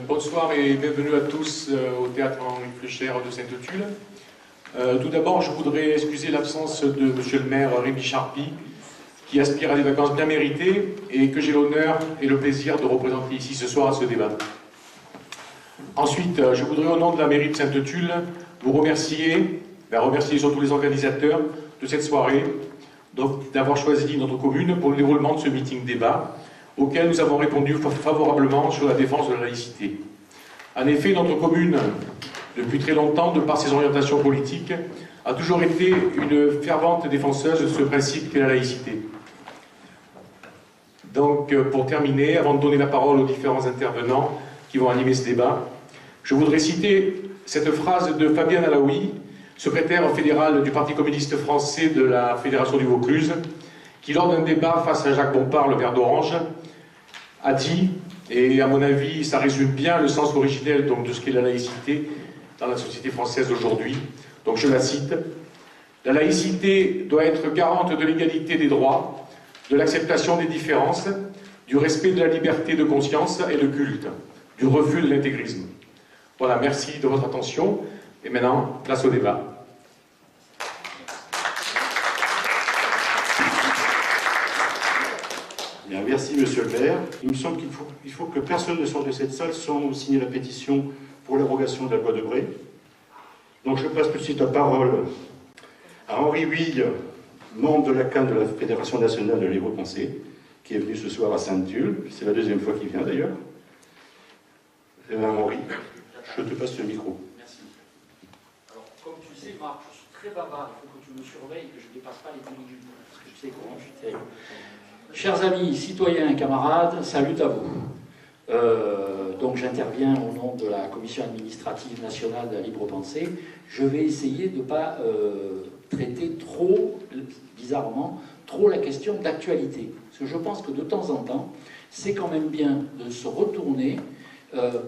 Bonsoir et bienvenue à tous au théâtre Henri Fléchère de Sainte-Tulle. Tout d'abord, je voudrais excuser l'absence de monsieur le maire Rémi Charpy, qui aspire à des vacances bien méritées et que j'ai l'honneur et le plaisir de représenter ici ce soir à ce débat. Ensuite, je voudrais au nom de la mairie de Sainte-Tulle vous remercier surtout les organisateurs de cette soirée d'avoir choisi notre commune pour le déroulement de ce meeting-débat, auquel nous avons répondu favorablement sur la défense de la laïcité. En effet, notre commune, depuis très longtemps, de par ses orientations politiques, a toujours été une fervente défenseuse de ce principe qu'est la laïcité. Donc, pour terminer, avant de donner la parole aux différents intervenants qui vont animer ce débat, je voudrais citer cette phrase de Fabien Alaoui, secrétaire fédéral du Parti communiste français de la Fédération du Vaucluse, qui, lors d'un débat face à Jacques Bompard, le Vert d'Orange, a dit, et à mon avis, ça résume bien le sens originel donc, de ce qu'est la laïcité dans la société française d'aujourd'hui. Donc je la cite, « La laïcité doit être garante de l'égalité des droits, de l'acceptation des différences, du respect de la liberté de conscience et de culte, du refus de l'intégrisme. » Voilà, merci de votre attention. Et maintenant, place au débat. Bien, merci Monsieur le maire. Il me semble qu'il faut que personne ne sorte de cette salle sans signer la pétition pour l'abrogation de la loi Debré. Donc je passe tout de suite la parole à Henri Huille, membre de la CAN de la Fédération nationale de la libre pensée, qui est venu ce soir à Sainte-Tulle. C'est la deuxième fois qu'il vient d'ailleurs. Henri, je te passe le micro. Merci. Alors, comme tu sais, Marc, je suis très bavard. Il faut que tu me surveilles, que je ne dépasse pas les 10 minutes. Parce que je sais comment je suis terrible. Chers amis, citoyens et camarades, salut à vous. Donc j'interviens au nom de la Commission administrative nationale de la libre pensée. Je vais essayer de ne pas traiter trop, bizarrement, trop la question d'actualité. Parce que je pense que de temps en temps, c'est quand même bien de se retourner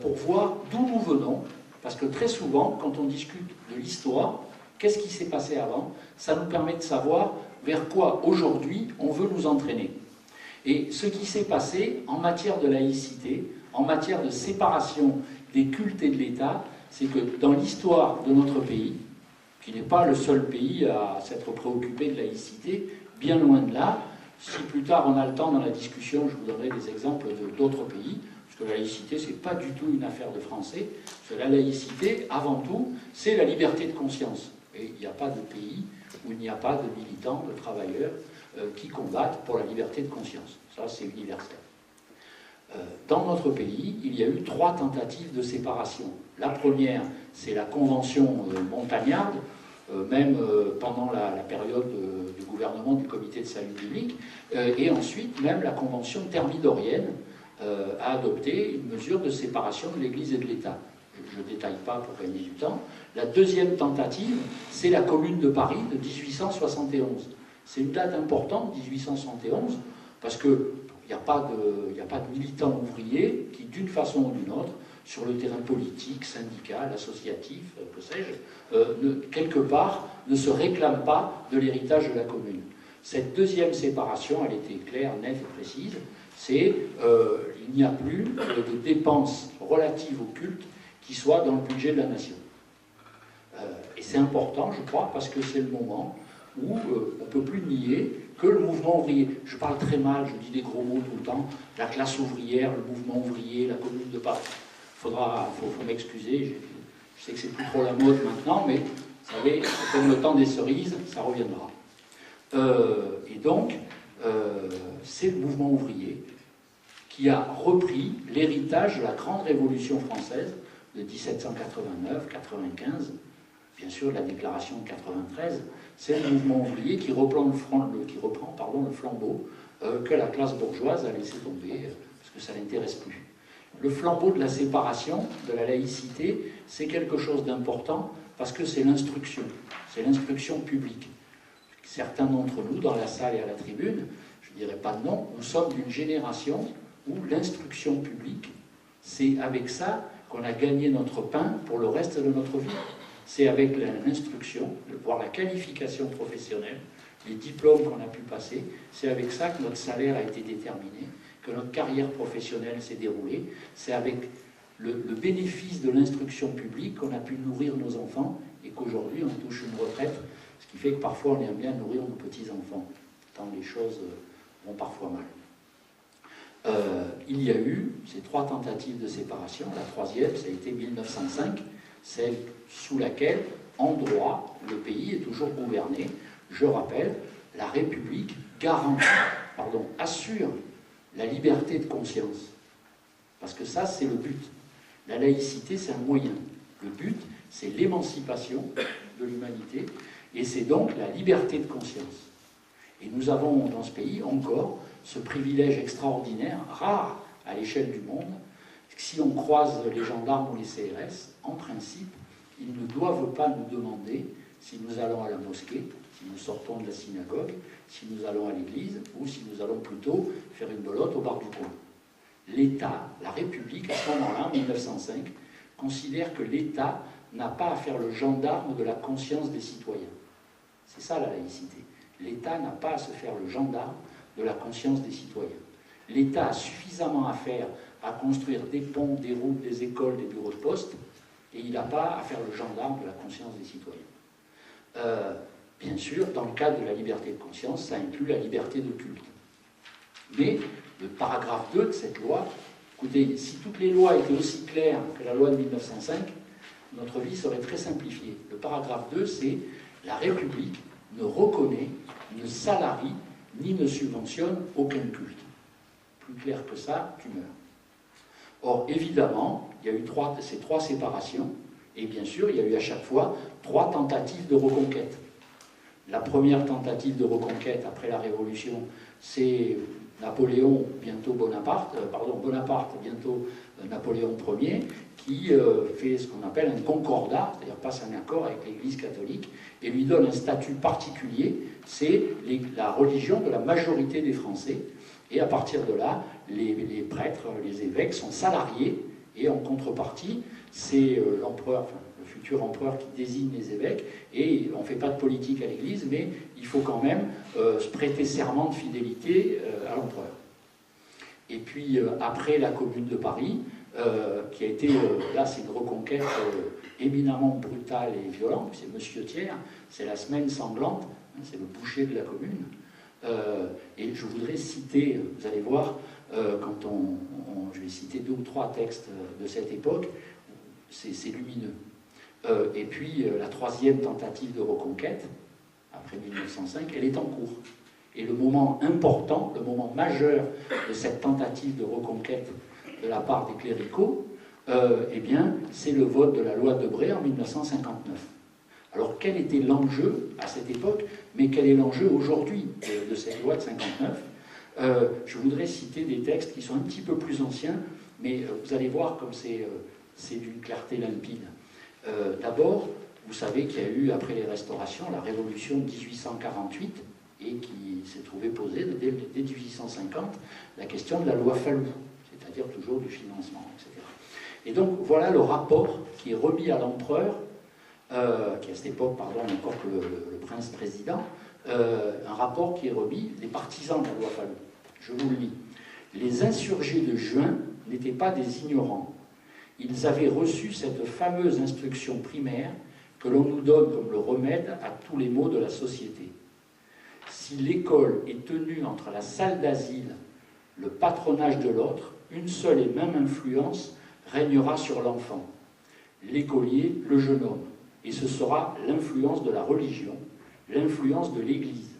pour voir d'où nous venons. Parce que très souvent, quand on discute de l'histoire, qu'est-ce qui s'est passé avant, ça nous permet de savoir vers quoi aujourd'hui on veut nous entraîner. Et ce qui s'est passé en matière de laïcité, en matière de séparation des cultes et de l'État, c'est que dans l'histoire de notre pays, qui n'est pas le seul pays à s'être préoccupé de laïcité, bien loin de là, si plus tard on a le temps dans la discussion, je vous donnerai des exemples d'autres pays, parce que la laïcité, ce n'est pas du tout une affaire de Français, parce que la laïcité, avant tout, c'est la liberté de conscience. Et il n'y a pas de pays où il n'y a pas de militants, de travailleurs, qui combattent pour la liberté de conscience. Ça, c'est universel. Dans notre pays, il y a eu 3 tentatives de séparation. La première, c'est la Convention montagnarde, même pendant la période du gouvernement du Comité de salut public, et ensuite même la Convention thermidorienne a adopté une mesure de séparation de l'Église et de l'État. Je ne détaille pas pour gagner du temps. La deuxième tentative, c'est la Commune de Paris de 1871. C'est une date importante, 1871, parce qu'il n'y a pas de militants ouvriers qui, d'une façon ou d'une autre, sur le terrain politique, syndical, associatif, que sais-je, quelque part, ne se réclament pas de l'héritage de la commune. Cette deuxième séparation, elle était claire, nette et précise, c'est il n'y a plus de dépenses relatives au culte qui soient dans le budget de la nation. Et c'est important, je crois, parce que c'est le moment où on ne peut plus nier que le mouvement ouvrier, je parle très mal, je dis des gros mots tout le temps, la classe ouvrière, le mouvement ouvrier, la commune de Paris. Faut m'excuser, je sais que c'est plus trop la mode maintenant, mais vous savez, comme le temps des cerises, ça reviendra. Et donc, c'est le mouvement ouvrier qui a repris l'héritage de la grande révolution française de 1789-95, bien sûr, la déclaration de 93, c'est le mouvement ouvrier qui reprend le flambeau que la classe bourgeoise a laissé tomber, parce que ça ne l'intéresse plus. Le flambeau de la séparation, de la laïcité, c'est quelque chose d'important, parce que c'est l'instruction publique. Certains d'entre nous, dans la salle et à la tribune, je ne dirais pas de nom, nous sommes d'une génération où l'instruction publique, c'est avec ça qu'on a gagné notre pain pour le reste de notre vie. C'est avec l'instruction, voire la qualification professionnelle, les diplômes qu'on a pu passer, c'est avec ça que notre salaire a été déterminé, que notre carrière professionnelle s'est déroulée. C'est avec le bénéfice de l'instruction publique qu'on a pu nourrir nos enfants et qu'aujourd'hui on touche une retraite, ce qui fait que parfois on aime bien nourrir nos petits-enfants, tant les choses vont parfois mal. Il y a eu ces 3 tentatives de séparation. La troisième, ça a été 1905, celle sous laquelle, en droit, le pays est toujours gouverné. Je rappelle, la République assure la liberté de conscience. Parce que ça, c'est le but. La laïcité, c'est un moyen. Le but, c'est l'émancipation de l'humanité, et c'est donc la liberté de conscience. Et nous avons dans ce pays encore ce privilège extraordinaire, rare à l'échelle du monde, que si on croise les gendarmes ou les CRS, en principe, ils ne doivent pas nous demander si nous allons à la mosquée, si nous sortons de la synagogue, si nous allons à l'église, ou si nous allons plutôt faire une belote au bar du coin. L'État, la République, à ce moment-là, en 1905, considère que l'État n'a pas à faire le gendarme de la conscience des citoyens. C'est ça la laïcité. L'État n'a pas à se faire le gendarme de la conscience des citoyens. L'État a suffisamment à faire à construire des ponts, des routes, des écoles, des bureaux de poste, et il n'a pas à faire le gendarme de la conscience des citoyens. Bien sûr, dans le cadre de la liberté de conscience, ça inclut la liberté de culte. Mais le paragraphe 2 de cette loi, écoutez, si toutes les lois étaient aussi claires que la loi de 1905, notre vie serait très simplifiée. Le paragraphe 2, c'est « La République ne reconnaît, ne salarie, ni ne subventionne aucun culte. » Plus clair que ça, tu meurs. Or, évidemment, il y a eu ces 3 séparations, et bien sûr, il y a eu à chaque fois 3 tentatives de reconquête. La première tentative de reconquête après la Révolution, c'est Napoléon, bientôt Bonaparte, bientôt Napoléon Ier, qui fait ce qu'on appelle un concordat, c'est-à-dire passe un accord avec l'Église catholique, et lui donne un statut particulier, c'est la religion de la majorité des Français, et à partir de là, les prêtres, les évêques sont salariés, et en contrepartie, c'est l'empereur, le futur empereur qui désigne les évêques, et on ne fait pas de politique à l'Église, mais il faut quand même se prêter serment de fidélité à l'empereur. Et puis, après la Commune de Paris, qui a été, là c'est une reconquête éminemment brutale et violente, c'est Monsieur Thiers, c'est la semaine sanglante, hein, c'est le boucher de la Commune, et je voudrais citer, vous allez voir, quand je vais citer 2 ou 3 textes de cette époque, c'est lumineux. Et puis la 3e tentative de reconquête, après 1905, elle est en cours. Et le moment important, le moment majeur de cette tentative de reconquête de la part des cléricaux, eh bien, c'est le vote de la loi Debré en 1959. Alors quel était l'enjeu à cette époque, mais quel est l'enjeu aujourd'hui de cette loi de 59 ? Je voudrais citer des textes qui sont un petit peu plus anciens, mais vous allez voir comme c'est d'une clarté limpide. D'abord, vous savez qu'il y a eu, après les restaurations, la révolution de 1848, et qui s'est trouvée posée dès 1850, la question de la loi Fallou, c'est-à-dire toujours du financement, etc. Et donc, voilà le rapport qui est remis à l'empereur, qui à cette époque, pardon, encore que le prince-président, un rapport qui est remis des partisans de la loi Fallou. Je vous le lis. Les insurgés de juin n'étaient pas des ignorants. Ils avaient reçu cette fameuse instruction primaire que l'on nous donne comme le remède à tous les maux de la société. Si l'école est tenue entre la salle d'asile, le patronage de l'autre, une seule et même influence régnera sur l'enfant, l'écolier, le jeune homme, et ce sera l'influence de la religion, l'influence de l'Église.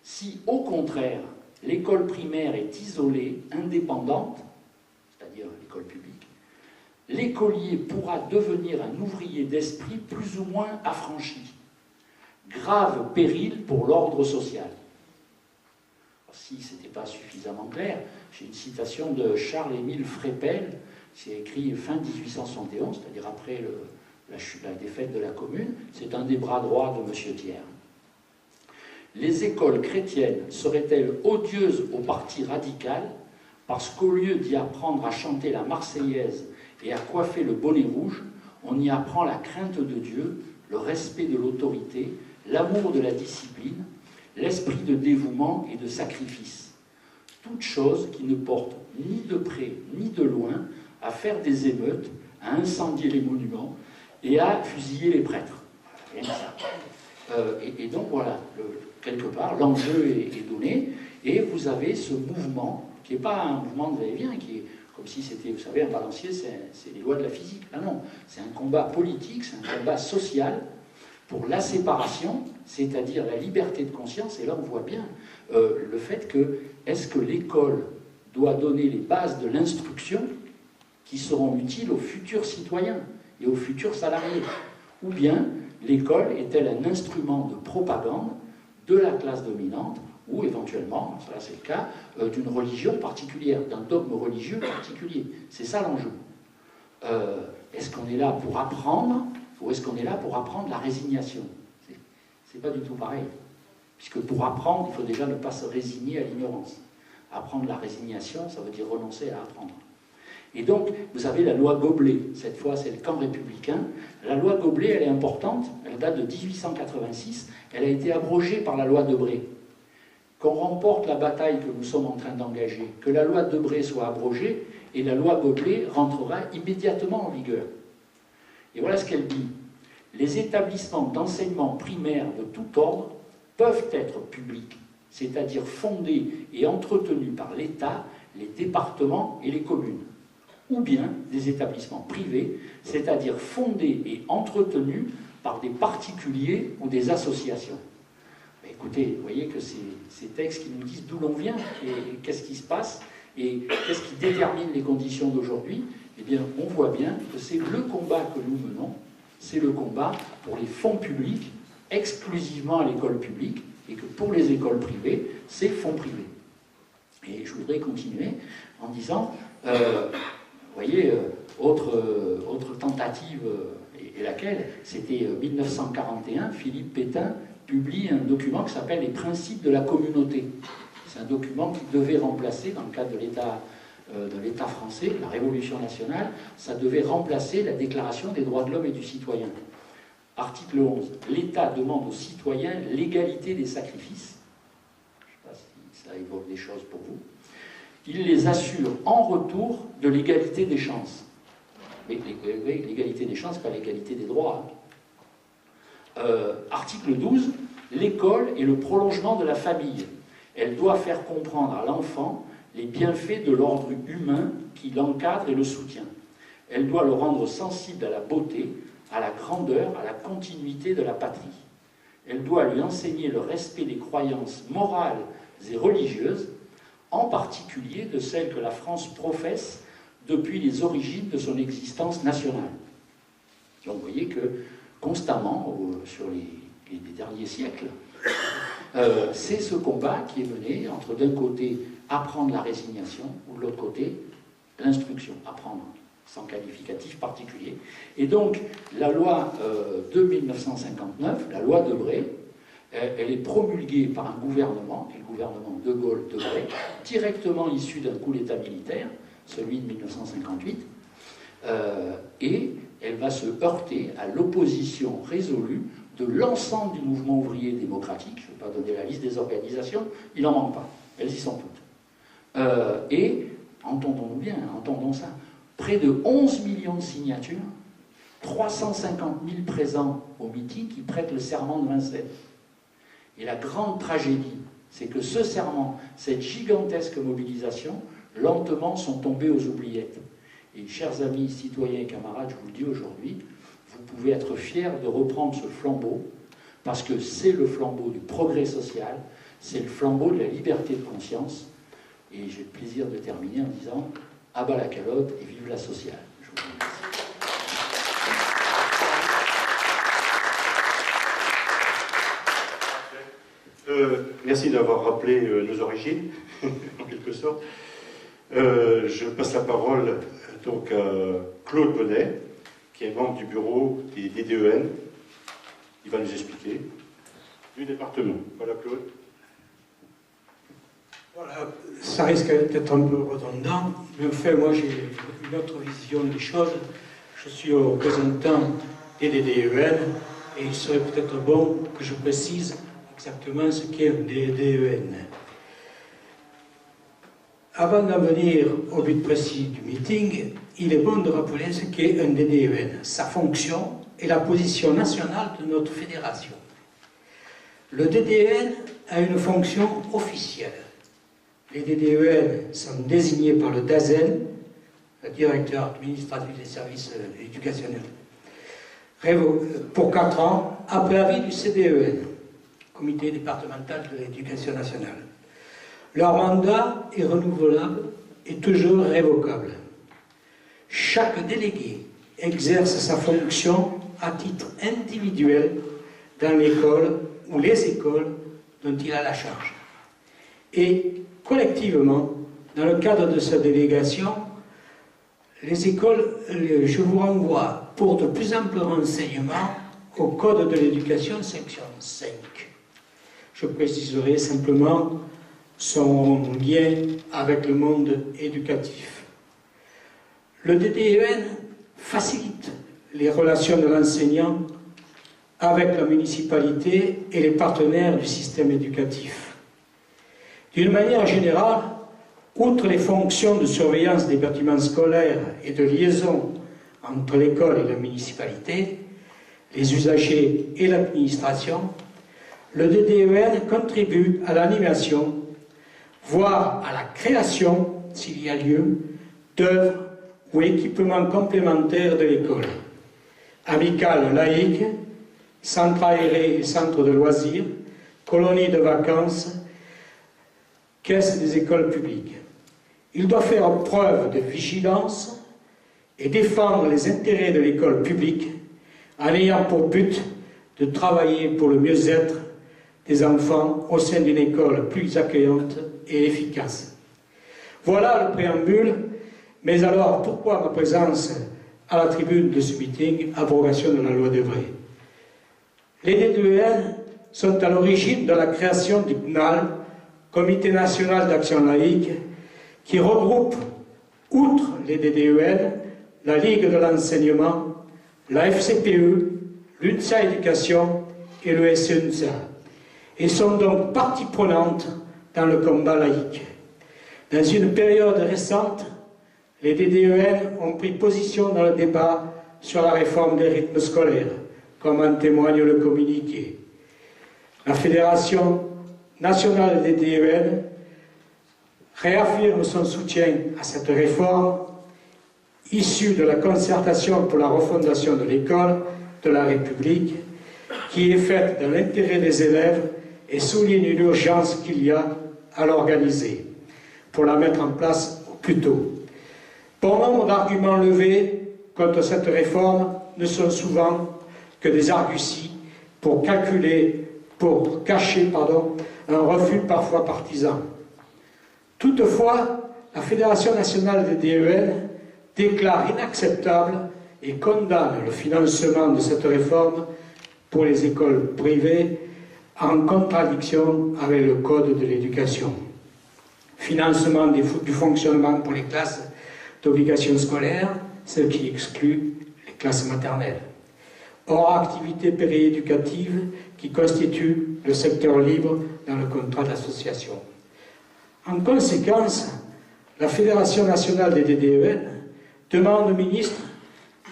Si, au contraire, l'école primaire est isolée, indépendante, c'est-à-dire l'école publique, l'écolier pourra devenir un ouvrier d'esprit plus ou moins affranchi. Grave péril pour l'ordre social. Si ce n'était pas suffisamment clair, j'ai une citation de Charles-Émile Frépel, qui est écrit fin 1871, c'est-à-dire après la défaite de la Commune. C'est un des bras droits de M. Thiers. Les écoles chrétiennes seraient-elles odieuses au parti radical parce qu'au lieu d'y apprendre à chanter la Marseillaise et à coiffer le bonnet rouge, on y apprend la crainte de Dieu, le respect de l'autorité, l'amour de la discipline, l'esprit de dévouement et de sacrifice. toute chose qui ne porte ni de près ni de loin à faire des émeutes, à incendier les monuments et à fusiller les prêtres. Rien que ça. Et donc voilà, quelque part, l'enjeu est donné, et vous avez ce mouvement, qui n'est pas un mouvement de va-et-vient, qui est comme si c'était, vous savez, un balancier, c'est les lois de la physique. Ah non, c'est un combat politique, c'est un combat social pour la séparation, c'est-à-dire la liberté de conscience, et là on voit bien le fait que, est-ce que l'école doit donner les bases de l'instruction qui seront utiles aux futurs citoyens et aux futurs salariés, ou bien l'école est-elle un instrument de propagande de la classe dominante, ou éventuellement, ça c'est le cas, d'une religion particulière, d'un dogme religieux particulier. C'est ça l'enjeu. Est-ce qu'on est là pour apprendre, ou est-ce qu'on est là pour apprendre la résignation? C'est pas du tout pareil. Puisque pour apprendre, il faut déjà ne pas se résigner à l'ignorance. Apprendre la résignation, ça veut dire renoncer à apprendre. Et donc, vous avez la loi Goblet. Cette fois, c'est le camp républicain. La loi Goblet, elle est importante. Elle date de 1886. Elle a été abrogée par la loi Debré. Qu'on remporte la bataille que nous sommes en train d'engager, que la loi Debré soit abrogée, et la loi Goblet rentrera immédiatement en vigueur. Et voilà ce qu'elle dit. Les établissements d'enseignement primaire de tout ordre peuvent être publics, c'est-à-dire fondés et entretenus par l'État, les départements et les communes, ou bien des établissements privés, c'est-à-dire fondés et entretenus par des particuliers ou des associations. Mais écoutez, vous voyez que ces textes qui nous disent d'où l'on vient et qu'est-ce qui se passe et qu'est-ce qui détermine les conditions d'aujourd'hui, eh bien, on voit bien que c'est le combat que nous menons, c'est le combat pour les fonds publics, exclusivement à l'école publique, et que pour les écoles privées, c'est fonds privés. Et je voudrais continuer en disant, vous voyez, autre tentative, et laquelle, c'était 1941, Philippe Pétain publie un document qui s'appelle « Les principes de la communauté ». C'est un document qui devait remplacer, dans le cadre de l'État français, la Révolution nationale, ça devait remplacer la Déclaration des droits de l'homme et du citoyen. Article 11. L'État demande aux citoyens l'égalité des sacrifices. Je ne sais pas si ça évoque des choses pour vous. Il les assure en retour de l'égalité des chances. Mais l'égalité des chances, pas l'égalité des droits. Article 12. L'école est le prolongement de la famille. Elle doit faire comprendre à l'enfant les bienfaits de l'ordre humain qui l'encadre et le soutient. Elle doit le rendre sensible à la beauté, à la grandeur, à la continuité de la patrie. Elle doit lui enseigner le respect des croyances morales et religieuses, en particulier de celles que la France professe depuis les origines de son existence nationale. Donc vous voyez que constamment, sur les derniers siècles, c'est ce combat qui est mené entre d'un côté apprendre la résignation ou de l'autre côté l'instruction, apprendre sans qualificatif particulier. Et donc la loi de 1959, la loi Debré, elle est promulguée par un gouvernement, et le gouvernement de Gaulle-Debré, directement issu d'un coup d'État militaire, celui de 1958, et elle va se heurter à l'opposition résolue de l'ensemble du mouvement ouvrier démocratique. Je ne vais pas donner la liste des organisations, il n'en manque pas, elles y sont toutes. Et, entendons-nous bien, entendons ça, près de 11 millions de signatures, 350 000 présents au meeting qui prêtent le serment de Vincennes. Et la grande tragédie, c'est que ce serment, cette gigantesque mobilisation, lentement sont tombés aux oubliettes. Et chers amis, citoyens et camarades, je vous le dis aujourd'hui, vous pouvez être fiers de reprendre ce flambeau, parce que c'est le flambeau du progrès social, c'est le flambeau de la liberté de conscience. Et j'ai le plaisir de terminer en disant « à bas la calotte et vive la sociale ». Je vous remercie. Merci d'avoir rappelé nos origines, en quelque sorte. Je passe la parole donc à Claude Bonnet, qui est membre du bureau des DDEN. Il va nous expliquer du département. Voilà, Claude. Voilà, ça risque d'être un peu redondant, mais en fait, moi j'ai une autre vision des choses. Je suis représentant des DDEN et il serait peut-être bon que je précise exactement ce qu'est un DDEN. Avant d'en venir au but précis du meeting, il est bon de rappeler ce qu'est un DDEN, sa fonction et la position nationale de notre fédération. Le DDEN a une fonction officielle. Les DDEN sont désignés par le DAZEN, le directeur administratif des services éducationnels, pour 4 ans, après avis du CDEN, Comité départemental de l'éducation nationale. Leur mandat est renouvelable et toujours révocable. Chaque délégué exerce sa fonction à titre individuel dans l'école ou les écoles dont il a la charge. Et collectivement, dans le cadre de sa délégation, les écoles, je vous renvoie pour de plus amples renseignements au Code de l'éducation, section 5. Je préciserai simplement son lien avec le monde éducatif. Le DDEN facilite les relations de l'enseignant avec la municipalité et les partenaires du système éducatif. D'une manière générale, outre les fonctions de surveillance des bâtiments scolaires et de liaison entre l'école et la municipalité, les usagers et l'administration, le DDEN contribue à l'animation, voire à la création, s'il y a lieu, d'œuvres ou équipements complémentaires de l'école. Amicales laïques, centres aérés et centres de loisirs, colonies de vacances, caisses des écoles publiques. Il doit faire preuve de vigilance et défendre les intérêts de l'école publique en ayant pour but de travailler pour le mieux-être des enfants au sein d'une école plus accueillante et efficace. Voilà le préambule, mais alors pourquoi ma présence à la tribune de ce meeting, abrogation de la loi Debré? Les DDEN sont à l'origine de la création du CNAL, Comité national d'action laïque, qui regroupe, outre les DDEN, la Ligue de l'enseignement, la FCPE, l'UNSA Éducation et le SENSA, et sont donc partie prenante dans le combat laïque. Dans une période récente, les DDEN ont pris position dans le débat sur la réforme des rythmes scolaires, comme en témoigne le communiqué. La Fédération nationale des DDEN réaffirme son soutien à cette réforme issue de la concertation pour la refondation de l'école de la République, qui est faite dans l'intérêt des élèves et souligne l'urgence qu'il y a à l'organiser pour la mettre en place au plus tôt. Bon nombre d'arguments levés contre cette réforme ne sont souvent que des arguties pour cacher un refus parfois partisan. Toutefois, la Fédération nationale des DEN déclare inacceptable et condamne le financement de cette réforme pour les écoles privées en contradiction avec le Code de l'éducation. Financement du fonctionnement pour les classes d'obligation scolaire, ce qui exclut les classes maternelles. Hors activité périéducative qui constitue le secteur libre dans le contrat d'association. En conséquence, la Fédération nationale des DDEN demande au ministre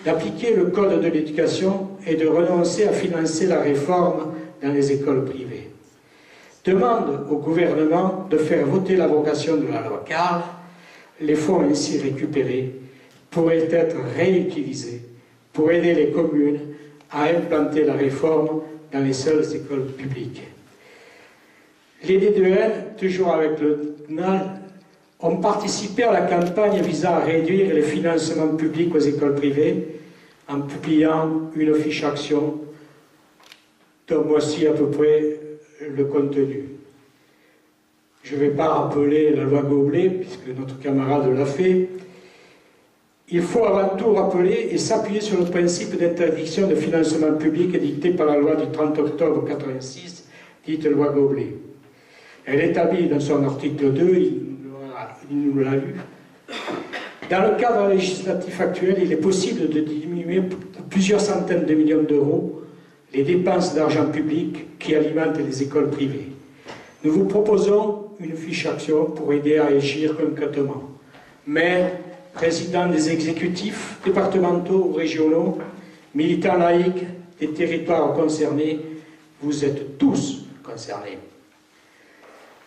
d'appliquer le Code de l'éducation et de renoncer à financer la réforme dans les écoles privées. Demande au gouvernement de faire voter l'abrogation de la loi Carle. Les fonds ainsi récupérés pourraient être réutilisés pour aider les communes à implanter la réforme dans les seules écoles publiques. Les DDEN, toujours avec le CNAL, ont participé à la campagne visant à réduire les financements publics aux écoles privées en publiant une fiche action dont voici à peu près le contenu. Je ne vais pas rappeler la loi Goblet, puisque notre camarade l'a fait. Il faut avant tout rappeler et s'appuyer sur le principe d'interdiction de financement public édicté par la loi du 30 octobre 1986, dite loi Goblet. Elle établit dans son article 2, il nous l'a lu, dans le cadre législatif actuel, il est possible de diminuer de plusieurs centaines de millions d'euros les dépenses d'argent public qui alimentent les écoles privées. Nous vous proposons une fiche action pour aider à agir concrètement. Maires, présidents des exécutifs départementaux ou régionaux, militants laïcs des territoires concernés, vous êtes tous concernés.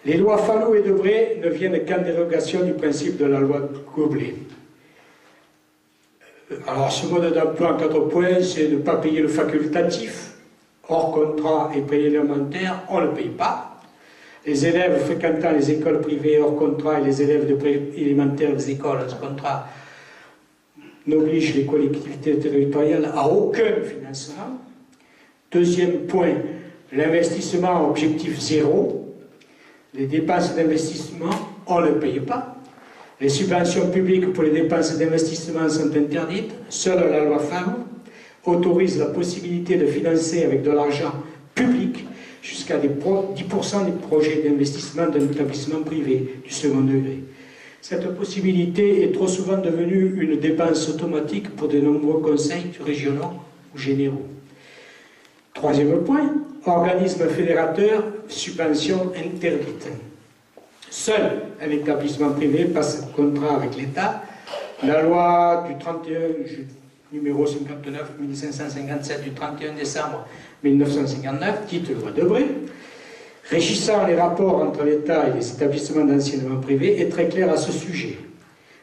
Les lois Fallot et Debré ne viennent qu'en dérogation du principe de la loi Goblet. Alors, ce mode d'emploi en 4 points, c'est de ne pas payer le facultatif, hors contrat et préélémentaire, on ne le paye pas. Les élèves fréquentant les écoles privées hors contrat et les élèves de préélémentaire des écoles hors contrat n'obligent les collectivités territoriales à aucun financement. Deuxième point, l'investissement à objectif zéro. Les dépenses d'investissement, on ne le paye pas. Les subventions publiques pour les dépenses d'investissement sont interdites. Seule la loi Fallot autorise la possibilité de financer avec de l'argent public jusqu'à 10% des projets d'investissement d'un établissement privé du second degré. Cette possibilité est trop souvent devenue une dépense automatique pour de nombreux conseils régionaux ou généraux. Troisième point, organisme fédérateur, subvention interdite. Seul un établissement privé passe contrat avec l'État. La loi du 31, numéro 59-1557 du 31 décembre 1959, dite loi Debré, régissant les rapports entre l'État et les établissements d'enseignement privé, est très claire à ce sujet.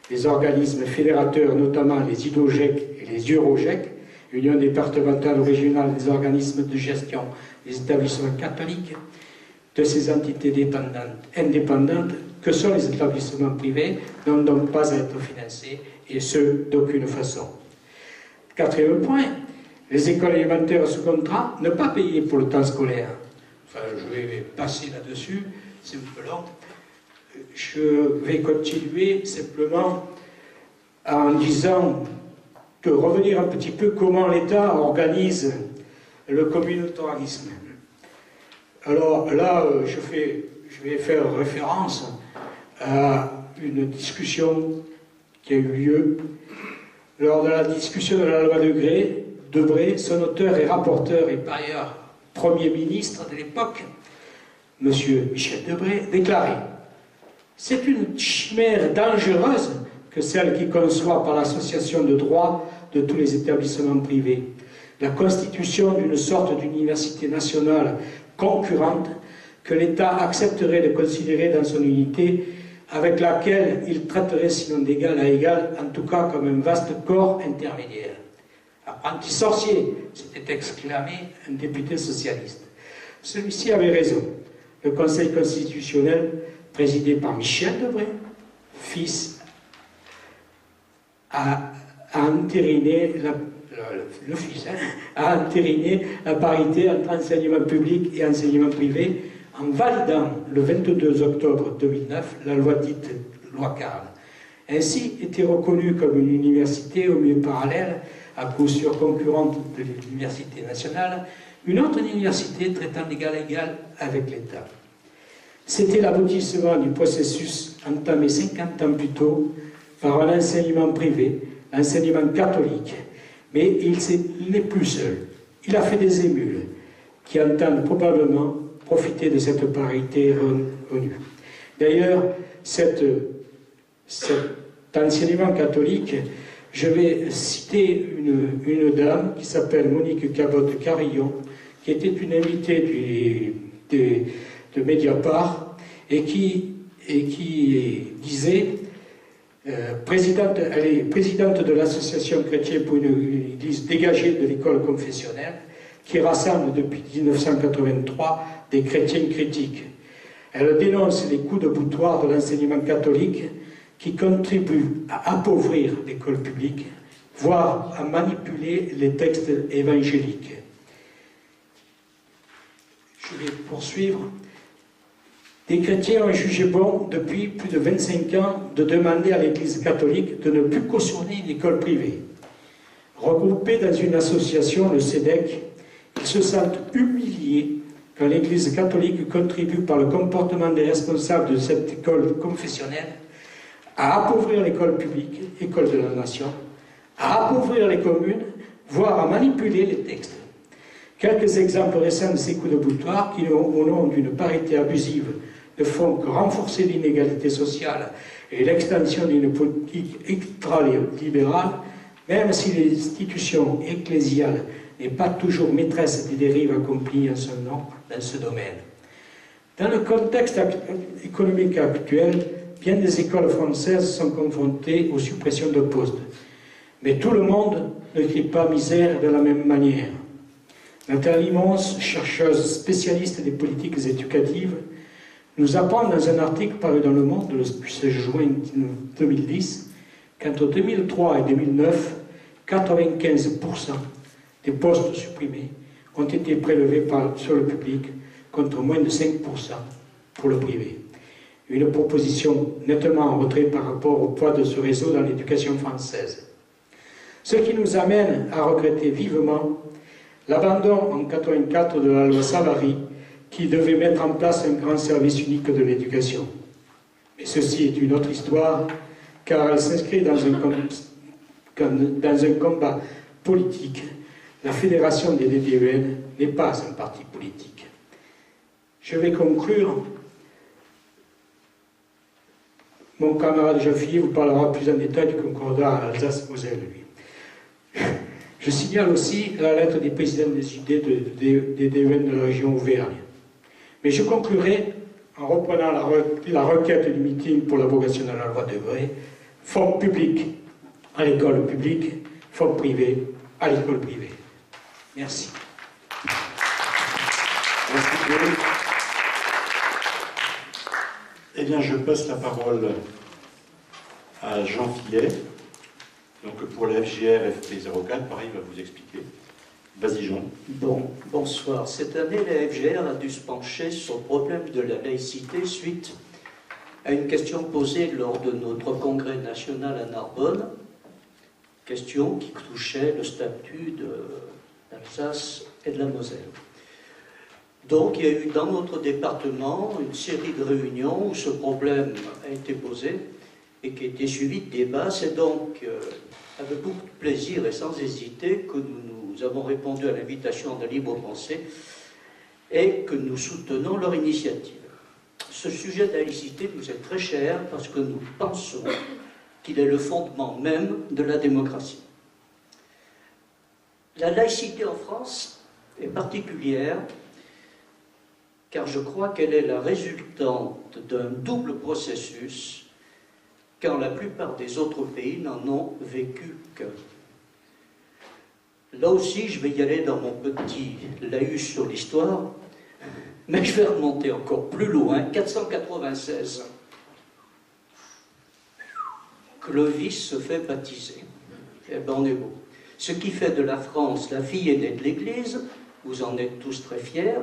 Les organismes fédérateurs, notamment les IDOGEC et les Eurogec, Union départementale ou régionale des organismes de gestion des établissements catholiques, de ces entités indépendantes que sont les établissements privés, n'ont donc pas à être financés, et ce, d'aucune façon. Quatrième point, les écoles élémentaires sous contrat ne pas payer pour le temps scolaire. Enfin, je vais passer là-dessus, c'est un peu long. Je vais continuer simplement en disant de revenir un petit peu comment l'État organise le communautarisme. Alors là, je vais faire référence à une discussion qui a eu lieu lors de la discussion de la loi Debré. Son auteur et rapporteur et par ailleurs Premier ministre de l'époque, M. Michel Debré, déclarait « C'est une chimère dangereuse que celle qui conçoit par l'association de droit de tous les établissements privés la constitution d'une sorte d'université nationale concurrente que l'État accepterait de considérer dans son unité, avec laquelle il traiterait sinon d'égal à égal, en tout cas comme un vaste corps intermédiaire. Apprenti sorcier, s'était exclamé un député socialiste. Celui-ci avait raison. Le Conseil constitutionnel, présidé par Michel Debré, fils, a entériné a entériné la parité entre enseignement public et enseignement privé en validant le 22 octobre 2009 la loi dite loi Carle. Ainsi était reconnue comme une université au mieux parallèle, à coup sûr concurrente de l'université nationale, une autre université traitant d'égal à égal avec l'État. C'était l'aboutissement du processus entamé 50 ans plus tôt par un enseignement privé, l'enseignement catholique, mais il n'est plus seul. Il a fait des émules qui entendent probablement profiter de cette parité reconnue. D'ailleurs, cet enseignement catholique, je vais citer une dame qui s'appelle Monique Cabotte-Carillon, qui était une invitée de Mediapart et qui disait, elle est présidente de l'association chrétienne pour une église dégagée de l'école confessionnelle, qui rassemble depuis 1983 des chrétiens critiques. Elle dénonce les coups de boutoir de l'enseignement catholique qui contribuent à appauvrir l'école publique, voire à manipuler les textes évangéliques. Je vais poursuivre. Des chrétiens ont jugé bon, depuis plus de 25 ans, de demander à l'Église catholique de ne plus cautionner une école privée. Regroupés dans une association, le CEDEC, ils se sentent humiliés quand l'Église catholique contribue par le comportement des responsables de cette école confessionnelle à appauvrir l'école publique, école de la nation, à appauvrir les communes, voire à manipuler les textes. Quelques exemples récents de ces coups de boutoir qui, au nom d'une parité abusive, ne font que renforcer l'inégalité sociale et l'extension d'une politique extra-libérale, même si l'institution ecclésiale n'est pas toujours maîtresse des dérives accomplies en son nom dans ce domaine. Dans le contexte économique actuel, bien des écoles françaises sont confrontées aux suppressions de postes. Mais tout le monde ne crie pas misère de la même manière. Nathalie Mons, chercheuse spécialiste des politiques éducatives, nous apprend dans un article paru dans Le Monde le 16 juin 2010 qu'entre 2003 et 2009, 95% des postes supprimés ont été prélevés sur le public, contre moins de 5% pour le privé. Une proposition nettement en retrait par rapport au poids de ce réseau dans l'éducation française. Ce qui nous amène à regretter vivement l'abandon en 1984 de la loi Savary, qui devait mettre en place un grand service unique de l'éducation. Mais ceci est une autre histoire, car elle s'inscrit dans un combat politique. La fédération des DDEN n'est pas un parti politique. Je vais conclure. Mon camarade Jean-Philippe vous parlera plus en détail du concordat à Alsace-Moselle, lui. Je signale aussi la lettre des présidents des idées des DDEN de la région Auvergne. Mais je conclurai en reprenant la requête du meeting pour l'abrogation de la loi Debré: fonds publics à l'école publique, fonds privés à l'école privée. Merci. Merci Thierry. Eh bien, je passe la parole à Jean Fillet. Donc pour la FGR FP04, pareil, il va vous expliquer. Vas-y Jean. Bonsoir. Cette année, la FGR a dû se pencher sur le problème de la laïcité suite à une question posée lors de notre congrès national à Narbonne, question qui touchait le statut d'Alsace et de la Moselle. Donc il y a eu dans notre département une série de réunions où ce problème a été posé et qui a été suivi de débats. C'est donc avec beaucoup de plaisir et sans hésiter que nous avons répondu à l'invitation de Libre Pensée et que nous soutenons leur initiative. Ce sujet de laïcité nous est très cher parce que nous pensons qu'il est le fondement même de la démocratie. La laïcité en France est particulière car je crois qu'elle est la résultante d'un double processus quand la plupart des autres pays n'en ont vécu qu'un. Là aussi, je vais y aller dans mon petit laïus sur l'histoire, mais je vais remonter encore plus loin, 496. Clovis se fait baptiser. Eh ben, on est beau. Ce qui fait de la France la fille aînée de l'Église, vous en êtes tous très fiers,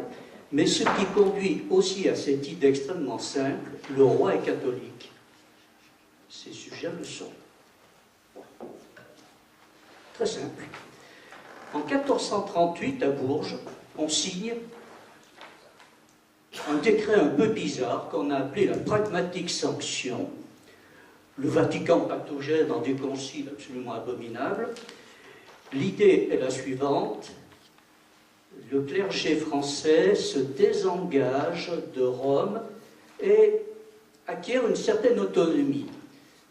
mais ce qui conduit aussi à cette idée extrêmement simple, le roi est catholique. Ces sujets le sont. Très simple. En 1438, à Bourges, on signe un décret un peu bizarre qu'on a appelé la pragmatique sanction. Le Vatican pataugeait dans des conciles absolument abominables. L'idée est la suivante: le clergé français se désengage de Rome et acquiert une certaine autonomie,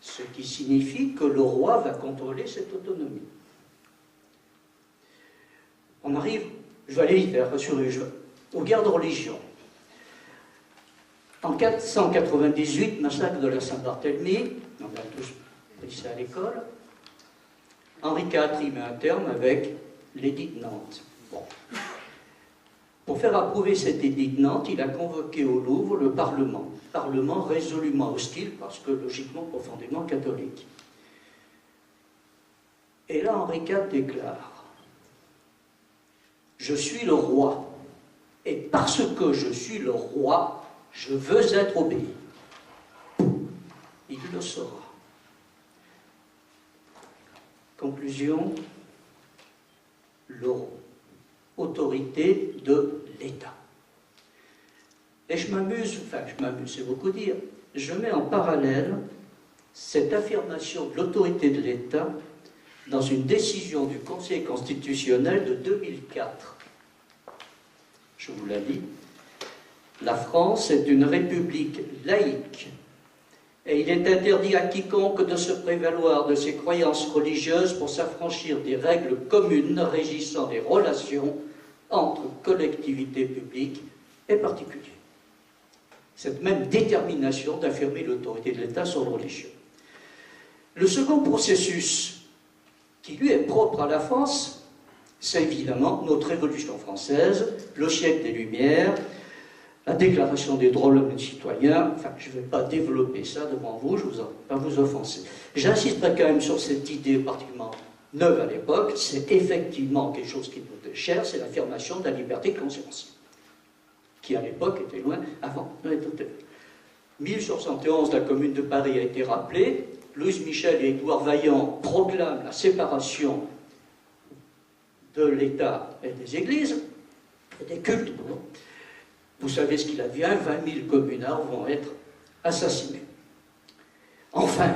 ce qui signifie que le roi va contrôler cette autonomie. On arrive, je vais aller vite, rassurez-vous, aux guerres de religion. En 498, massacre de la Saint-Barthélemy, on a tous pris ça à l'école. Henri IV y met un terme avec l'édit de Nantes. Bon. Pour faire approuver cet édit de Nantes, il a convoqué au Louvre le Parlement. Parlement résolument hostile, parce que logiquement profondément catholique. Et là, Henri IV déclare: je suis le roi, et parce que je suis le roi, je veux être obéi. Il le saura. Conclusion, l'euro, autorité de l'État. Et je m'amuse, c'est beaucoup dire, je mets en parallèle cette affirmation de l'autorité de l'État dans une décision du Conseil constitutionnel de 2004. Je vous la lis. La France est une république laïque et il est interdit à quiconque de se prévaloir de ses croyances religieuses pour s'affranchir des règles communes régissant les relations entre collectivités publiques et particuliers. Cette même détermination d'affirmer l'autorité de l'État sur le religieux. Le second processus, qui lui est propre à la France, c'est évidemment notre Révolution française, le siècle des Lumières, la Déclaration des droits de l'homme et du citoyen. Enfin, je ne vais pas développer ça devant vous, je ne vais pas vous offenser. J'insisterai quand même sur cette idée particulièrement neuve à l'époque, c'est effectivement quelque chose qui nous est cher, c'est l'affirmation de la liberté de conscience, qui à l'époque était loin avant de l'être. 1071, la Commune de Paris a été rappelée, Louise Michel et Édouard Vaillant proclament la séparation de l'État et des églises, et des cultes. Vous savez ce qu'il advient, 20 000 communards vont être assassinés. Enfin,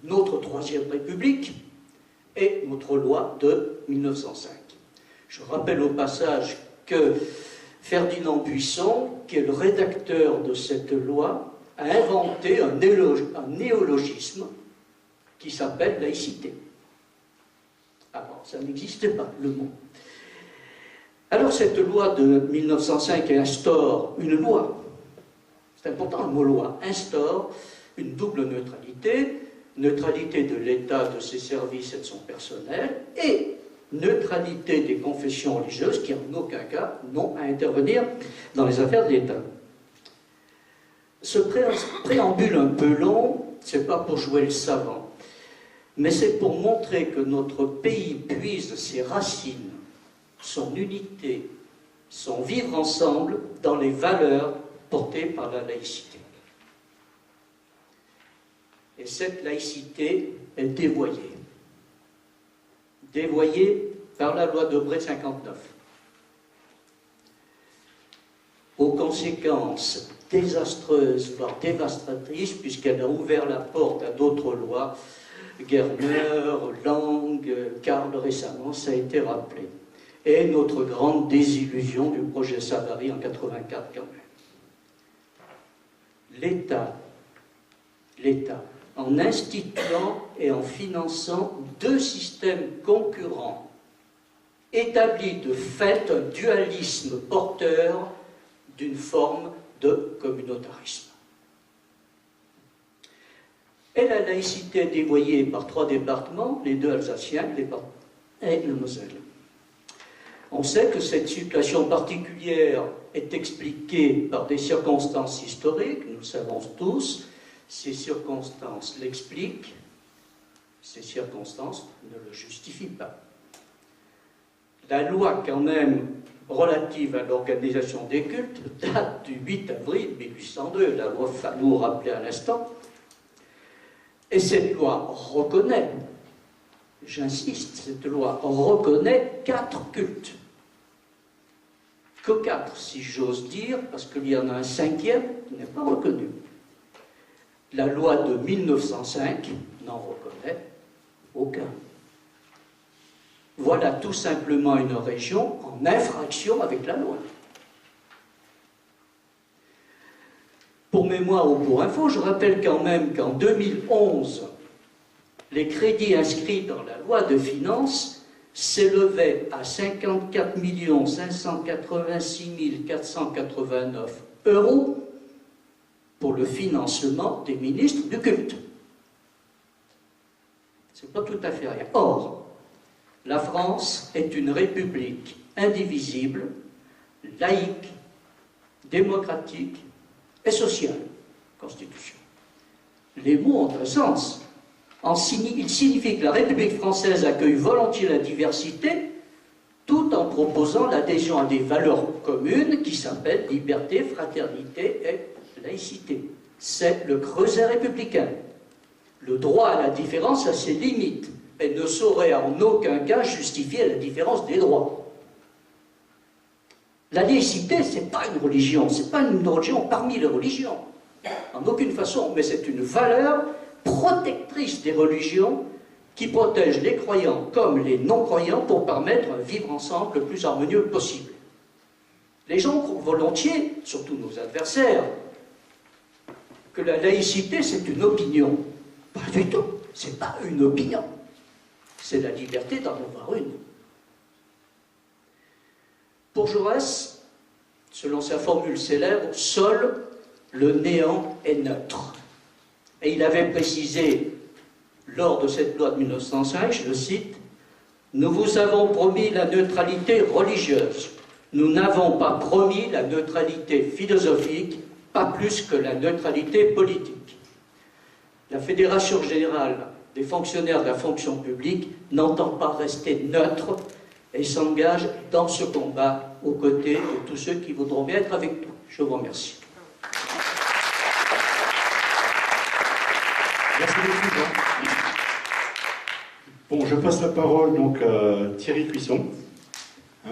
notre Troisième République et notre loi de 1905. Je rappelle au passage que Ferdinand Buisson, qui est le rédacteur de cette loi, a inventé un néologisme qui s'appelle laïcité. Alors, ça n'existait pas, le mot. Alors, cette loi de 1905 instaure une loi, c'est important le mot loi, instaure une double neutralité, neutralité de l'État, de ses services et de son personnel, et neutralité des confessions religieuses qui, en aucun cas, n'ont à intervenir dans les affaires de l'État. Ce préambule un peu long, c'est pas pour jouer le savant, mais c'est pour montrer que notre pays puise ses racines, son unité, son vivre ensemble dans les valeurs portées par la laïcité. Et cette laïcité est dévoyée. Dévoyée par la loi Debré de 59. Aux conséquences désastreuses, voire dévastatrices, puisqu'elle a ouvert la porte à d'autres lois, Gerner, Lang, Karl récemment, ça a été rappelé. Et notre grande désillusion du projet Savary en 84 quand même. L'État, en instituant et en finançant deux systèmes concurrents, établit de fait un dualisme porteur d'une forme de communautarisme. Et la laïcité dévoyée par trois départements, les deux alsaciens et le Moselle. On sait que cette situation particulière est expliquée par des circonstances historiques, nous le savons tous. Ces circonstances l'expliquent, ces circonstances ne le justifient pas. La loi, quand même, relative à l'organisation des cultes, date du 8 avril 1802, la loi Fallot rappelée à l'instant, et cette loi reconnaît, j'insiste, cette loi reconnaît 4 cultes. Que 4, si j'ose dire, parce qu'il y en a un 5e qui n'est pas reconnu. La loi de 1905 n'en reconnaît aucun. Voilà tout simplement une région en infraction avec la loi. Pour mémoire ou pour info, je rappelle quand même qu'en 2011, les crédits inscrits dans la loi de finances s'élevaient à 54 586 489 € pour le financement des ministres du culte. C'est pas tout à fait rien. Or, la France est une république indivisible, laïque, démocratique et sociale. Constitution. Les mots ont un sens. Il signifie que la République française accueille volontiers la diversité, tout en proposant l'adhésion à des valeurs communes qui s'appellent liberté, fraternité et laïcité. C'est le creuset républicain. Le droit à la différence a ses limites et ne saurait en aucun cas justifier la différence des droits. La laïcité, ce n'est pas une religion, ce n'est pas une religion parmi les religions, en aucune façon, mais c'est une valeur protectrice des religions qui protège les croyants comme les non-croyants pour permettre un vivre ensemble le plus harmonieux possible. Les gens croient volontiers, surtout nos adversaires, que la laïcité c'est une opinion. Pas du tout, c'est pas une opinion. C'est la liberté d'en avoir une. Pour Jaurès, selon sa formule célèbre, seul le néant est neutre. Et il avait précisé, lors de cette loi de 1905, je le cite, « Nous vous avons promis la neutralité religieuse. Nous n'avons pas promis la neutralité philosophique, pas plus que la neutralité politique. » La Fédération générale des fonctionnaires de la fonction publique n'entend pas rester neutre et s'engage dans ce combat aux côtés de tous ceux qui voudront bien être avec nous. Je vous remercie. Merci beaucoup, Jean. Bon, je passe la parole donc à Thierry Cuisson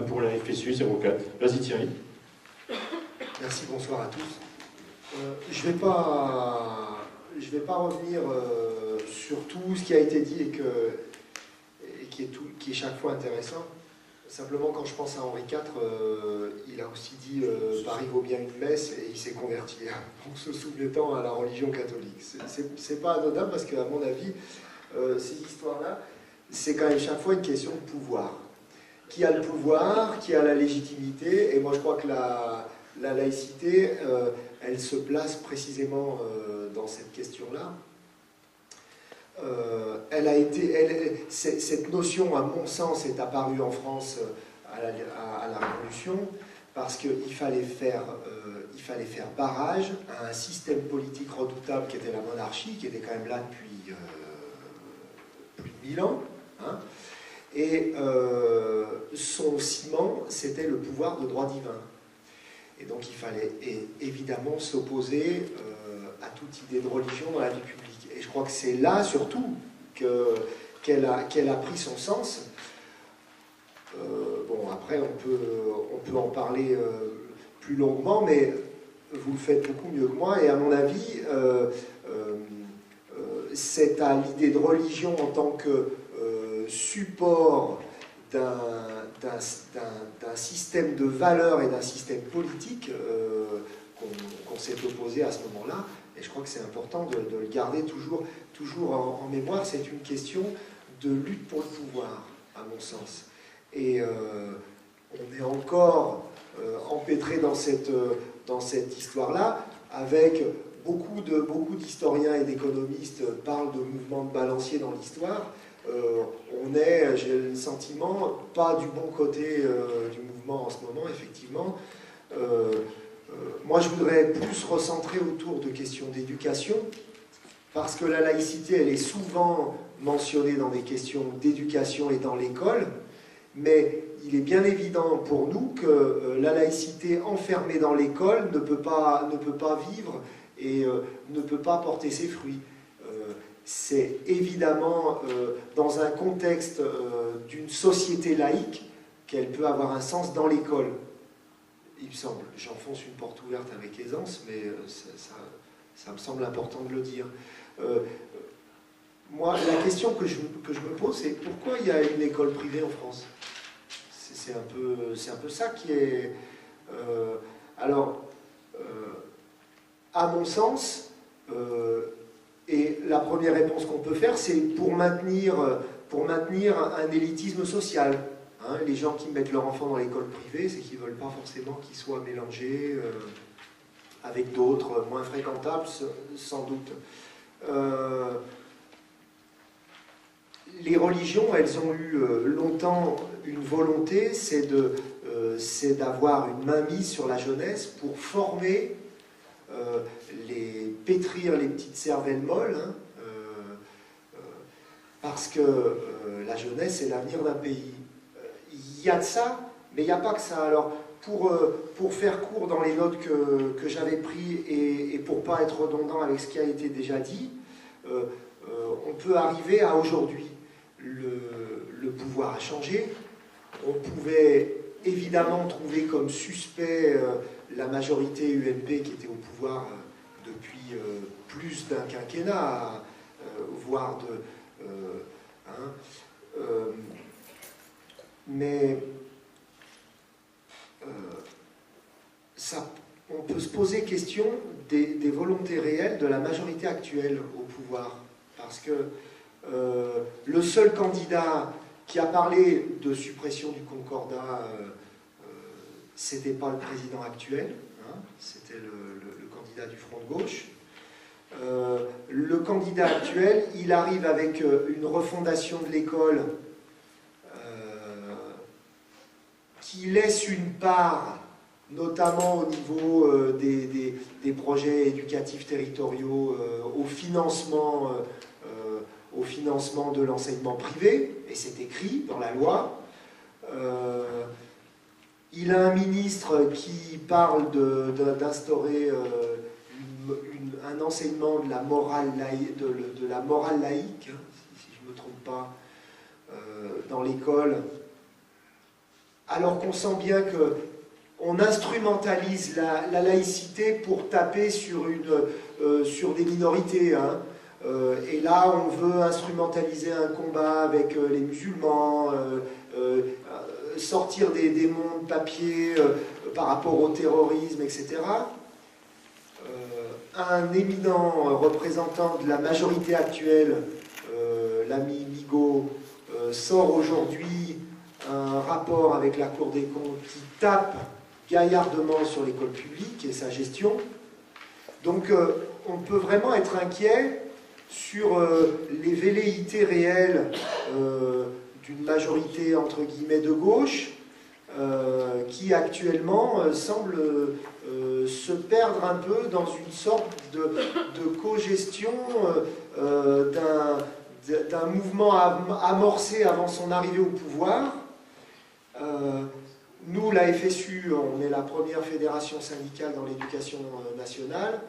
pour la FSU 04. Vas-y Thierry. Merci, bonsoir à tous. Je vais pas revenir sur tout ce qui a été dit et qui est chaque fois intéressant. Simplement, quand je pense à Henri IV, il a aussi dit Paris vaut bien une messe et il s'est converti en se soumettant à la religion catholique. C'est pas anodin parce qu'à mon avis, ces histoires-là, c'est quand même chaque fois une question de pouvoir. Qui a le pouvoir, qui a la légitimité, et moi je crois que la laïcité, elle se place précisément dans cette question-là. Cette notion, à mon sens, est apparue en France à la Révolution parce qu'il fallait faire barrage à un système politique redoutable qui était la monarchie, qui était quand même là depuis plus de 1000 ans. Hein, et son ciment, c'était le pouvoir de droit divin. Et donc il fallait évidemment s'opposer à toute idée de religion dans la vie publique. Et je crois que c'est là surtout qu'elle a pris son sens. Bon, après on peut en parler plus longuement, mais vous le faites beaucoup mieux que moi, et à mon avis, c'est à l'idée de religion en tant que support d'un système de valeurs et d'un système politique qu'on s'est opposé à ce moment-là. Et je crois que c'est important de le garder toujours en mémoire. C'est une question de lutte pour le pouvoir, à mon sens. Et on est encore empêtré dans cette histoire-là, avec beaucoup d'historiens et d'économistes parlent de mouvements de balancier dans l'histoire. On est, j'ai le sentiment, pas du bon côté du mouvement en ce moment, effectivement. Moi, je voudrais plus recentrer autour de questions d'éducation, parce que la laïcité, elle est souvent mentionnée dans des questions d'éducation et dans l'école, mais il est bien évident pour nous que la laïcité enfermée dans l'école ne peut pas vivre et ne peut pas porter ses fruits. C'est évidemment dans un contexte d'une société laïque qu'elle peut avoir un sens dans l'école. Il me semble, j'enfonce une porte ouverte avec aisance, mais ça me semble important de le dire. Moi, la question que je me pose, c'est pourquoi il y a une école privée en France? C'est un peu ça qui est... à mon sens, et la première réponse qu'on peut faire, c'est pour maintenir un élitisme social. Hein, les gens qui mettent leur enfant dans l'école privée, c'est qu'ils ne veulent pas forcément qu'il soit mélangé avec d'autres moins fréquentables, sans doute. Les religions, elles ont eu longtemps une volonté, c'est d'avoir une mainmise sur la jeunesse pour former, pétrir les petites cervelles molles, hein, parce que la jeunesse est l'avenir d'un pays. Il y a de ça, mais il n'y a pas que ça. Alors, pour faire court dans les notes que j'avais prises et pour ne pas être redondant avec ce qui a été déjà dit, on peut arriver à aujourd'hui. Le pouvoir a changé. On pouvait évidemment trouver comme suspect la majorité UMP qui était au pouvoir depuis plus d'un quinquennat, voire de... mais on peut se poser question des volontés réelles de la majorité actuelle au pouvoir. Parce que le seul candidat qui a parlé de suppression du Concordat, c'était pas le président actuel, hein, c'était le candidat du Front de gauche. Le candidat actuel, il arrive avec une refondation de l'école qui laisse une part, notamment au niveau des projets éducatifs territoriaux, au financement de l'enseignement privé, et c'est écrit dans la loi. Il a un ministre qui parle d'instaurer un enseignement de la morale laïque, si je ne me trompe pas, dans l'école, alors qu'on sent bien qu'on instrumentalise la laïcité pour taper sur des minorités. Hein. Et là, on veut instrumentaliser un combat avec les musulmans, sortir des mondes papier par rapport au terrorisme, etc. Un éminent représentant de la majorité actuelle, l'ami Migaud, sort aujourd'hui un rapport avec la Cour des comptes qui tape gaillardement sur l'école publique et sa gestion. Donc on peut vraiment être inquiet sur les velléités réelles d'une majorité entre guillemets de gauche qui actuellement semble se perdre un peu dans une sorte de co-gestion d'un mouvement amorcé avant son arrivée au pouvoir. Nous, la FSU, on est la première fédération syndicale dans l'éducation nationale.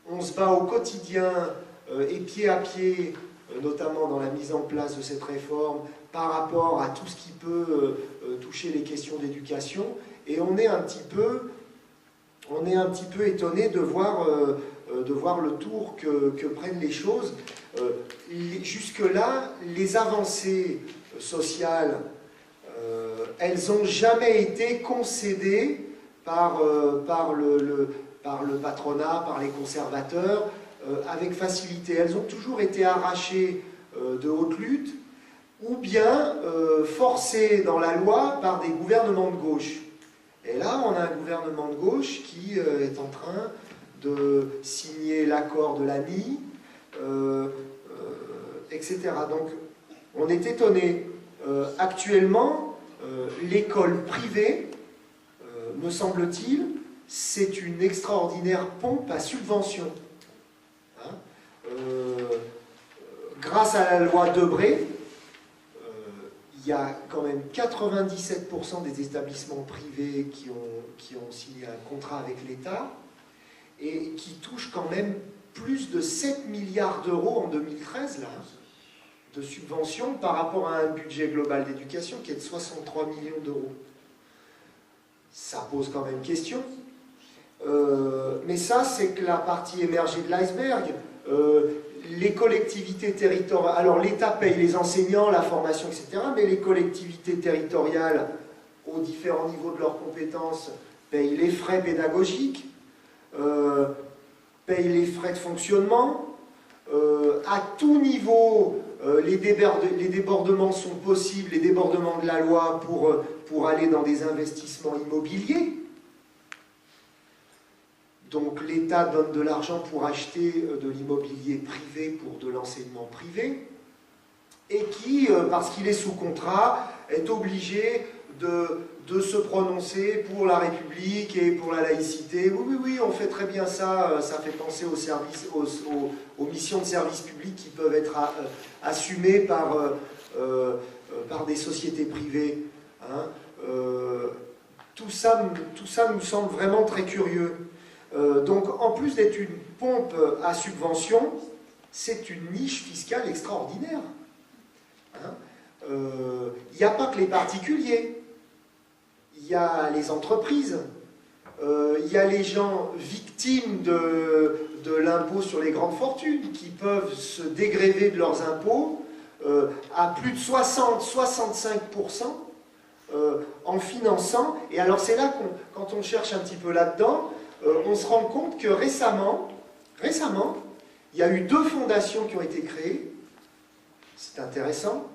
On se bat au quotidien et pied à pied, notamment dans la mise en place de cette réforme, par rapport à tout ce qui peut toucher les questions d'éducation. Et on est un petit peu étonné de voir le tour que prennent les choses. Jusque-là, les avancées sociales, elles n'ont jamais été concédées par le patronat, par les conservateurs, avec facilité. Elles ont toujours été arrachées de haute lutte, ou bien forcées dans la loi par des gouvernements de gauche. Et là, on a un gouvernement de gauche qui est en train de signer l'accord de l'ANI, etc. Donc, on est étonné. Actuellement, l'école privée, me semble-t-il, c'est une extraordinaire pompe à subvention. Hein, grâce à la loi Debré, il y a quand même 97% des établissements privés qui ont signé un contrat avec l'État et qui touchent quand même plus de 7 milliards d'euros en 2013 là, de subventions par rapport à un budget global d'éducation qui est de 63 millions d'euros. Ça pose quand même question. Mais ça, c'est que la partie émergée de l'iceberg. Les collectivités territoriales, alors l'État paye les enseignants, la formation, etc., mais les collectivités territoriales, aux différents niveaux de leurs compétences, payent les frais pédagogiques, payent les frais de fonctionnement. À tout niveau, les débordements sont possibles, les débordements de la loi pour aller dans des investissements immobiliers. Donc l'État donne de l'argent pour acheter de l'immobilier privé pour de l'enseignement privé, et qui, parce qu'il est sous contrat, est obligé de se prononcer pour la République et pour la laïcité. Oui, on fait très bien ça, ça fait penser aux missions de service public qui peuvent être assumées par des sociétés privées. Hein. Tout ça nous semble vraiment très curieux. Donc, en plus d'être une pompe à subvention, c'est une niche fiscale extraordinaire. Il n'y a pas que les particuliers, il y a les entreprises, il y a les gens victimes de l'impôt sur les grandes fortunes qui peuvent se dégréver de leurs impôts à plus de 60-65% en finançant. Et alors c'est là quand on cherche un petit peu là-dedans, on se rend compte que récemment, il y a eu 2 fondations qui ont été créées. C'est intéressant.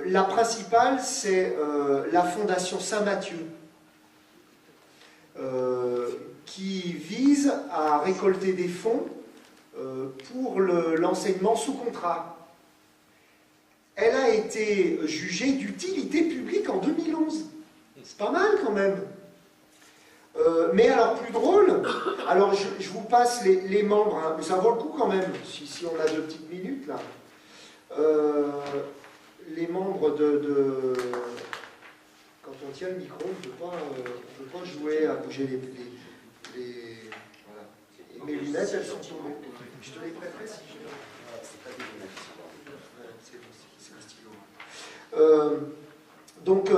La principale, c'est la Fondation Saint-Mathieu, qui vise à récolter des fonds pour l'enseignement sous contrat. Elle a été jugée d'utilité publique en 2011. C'est pas mal quand même. Mais alors, plus drôle, alors je vous passe les membres, hein, mais ça vaut le coup quand même, si on a 2 petites minutes là. Les membres quand on tient le micro, on ne peut pas jouer à bouger voilà. Et mes lunettes, elles sont tombées. Je te les prêterai si je veux. C'est pas des lunettes. C'est un stylo. Donc,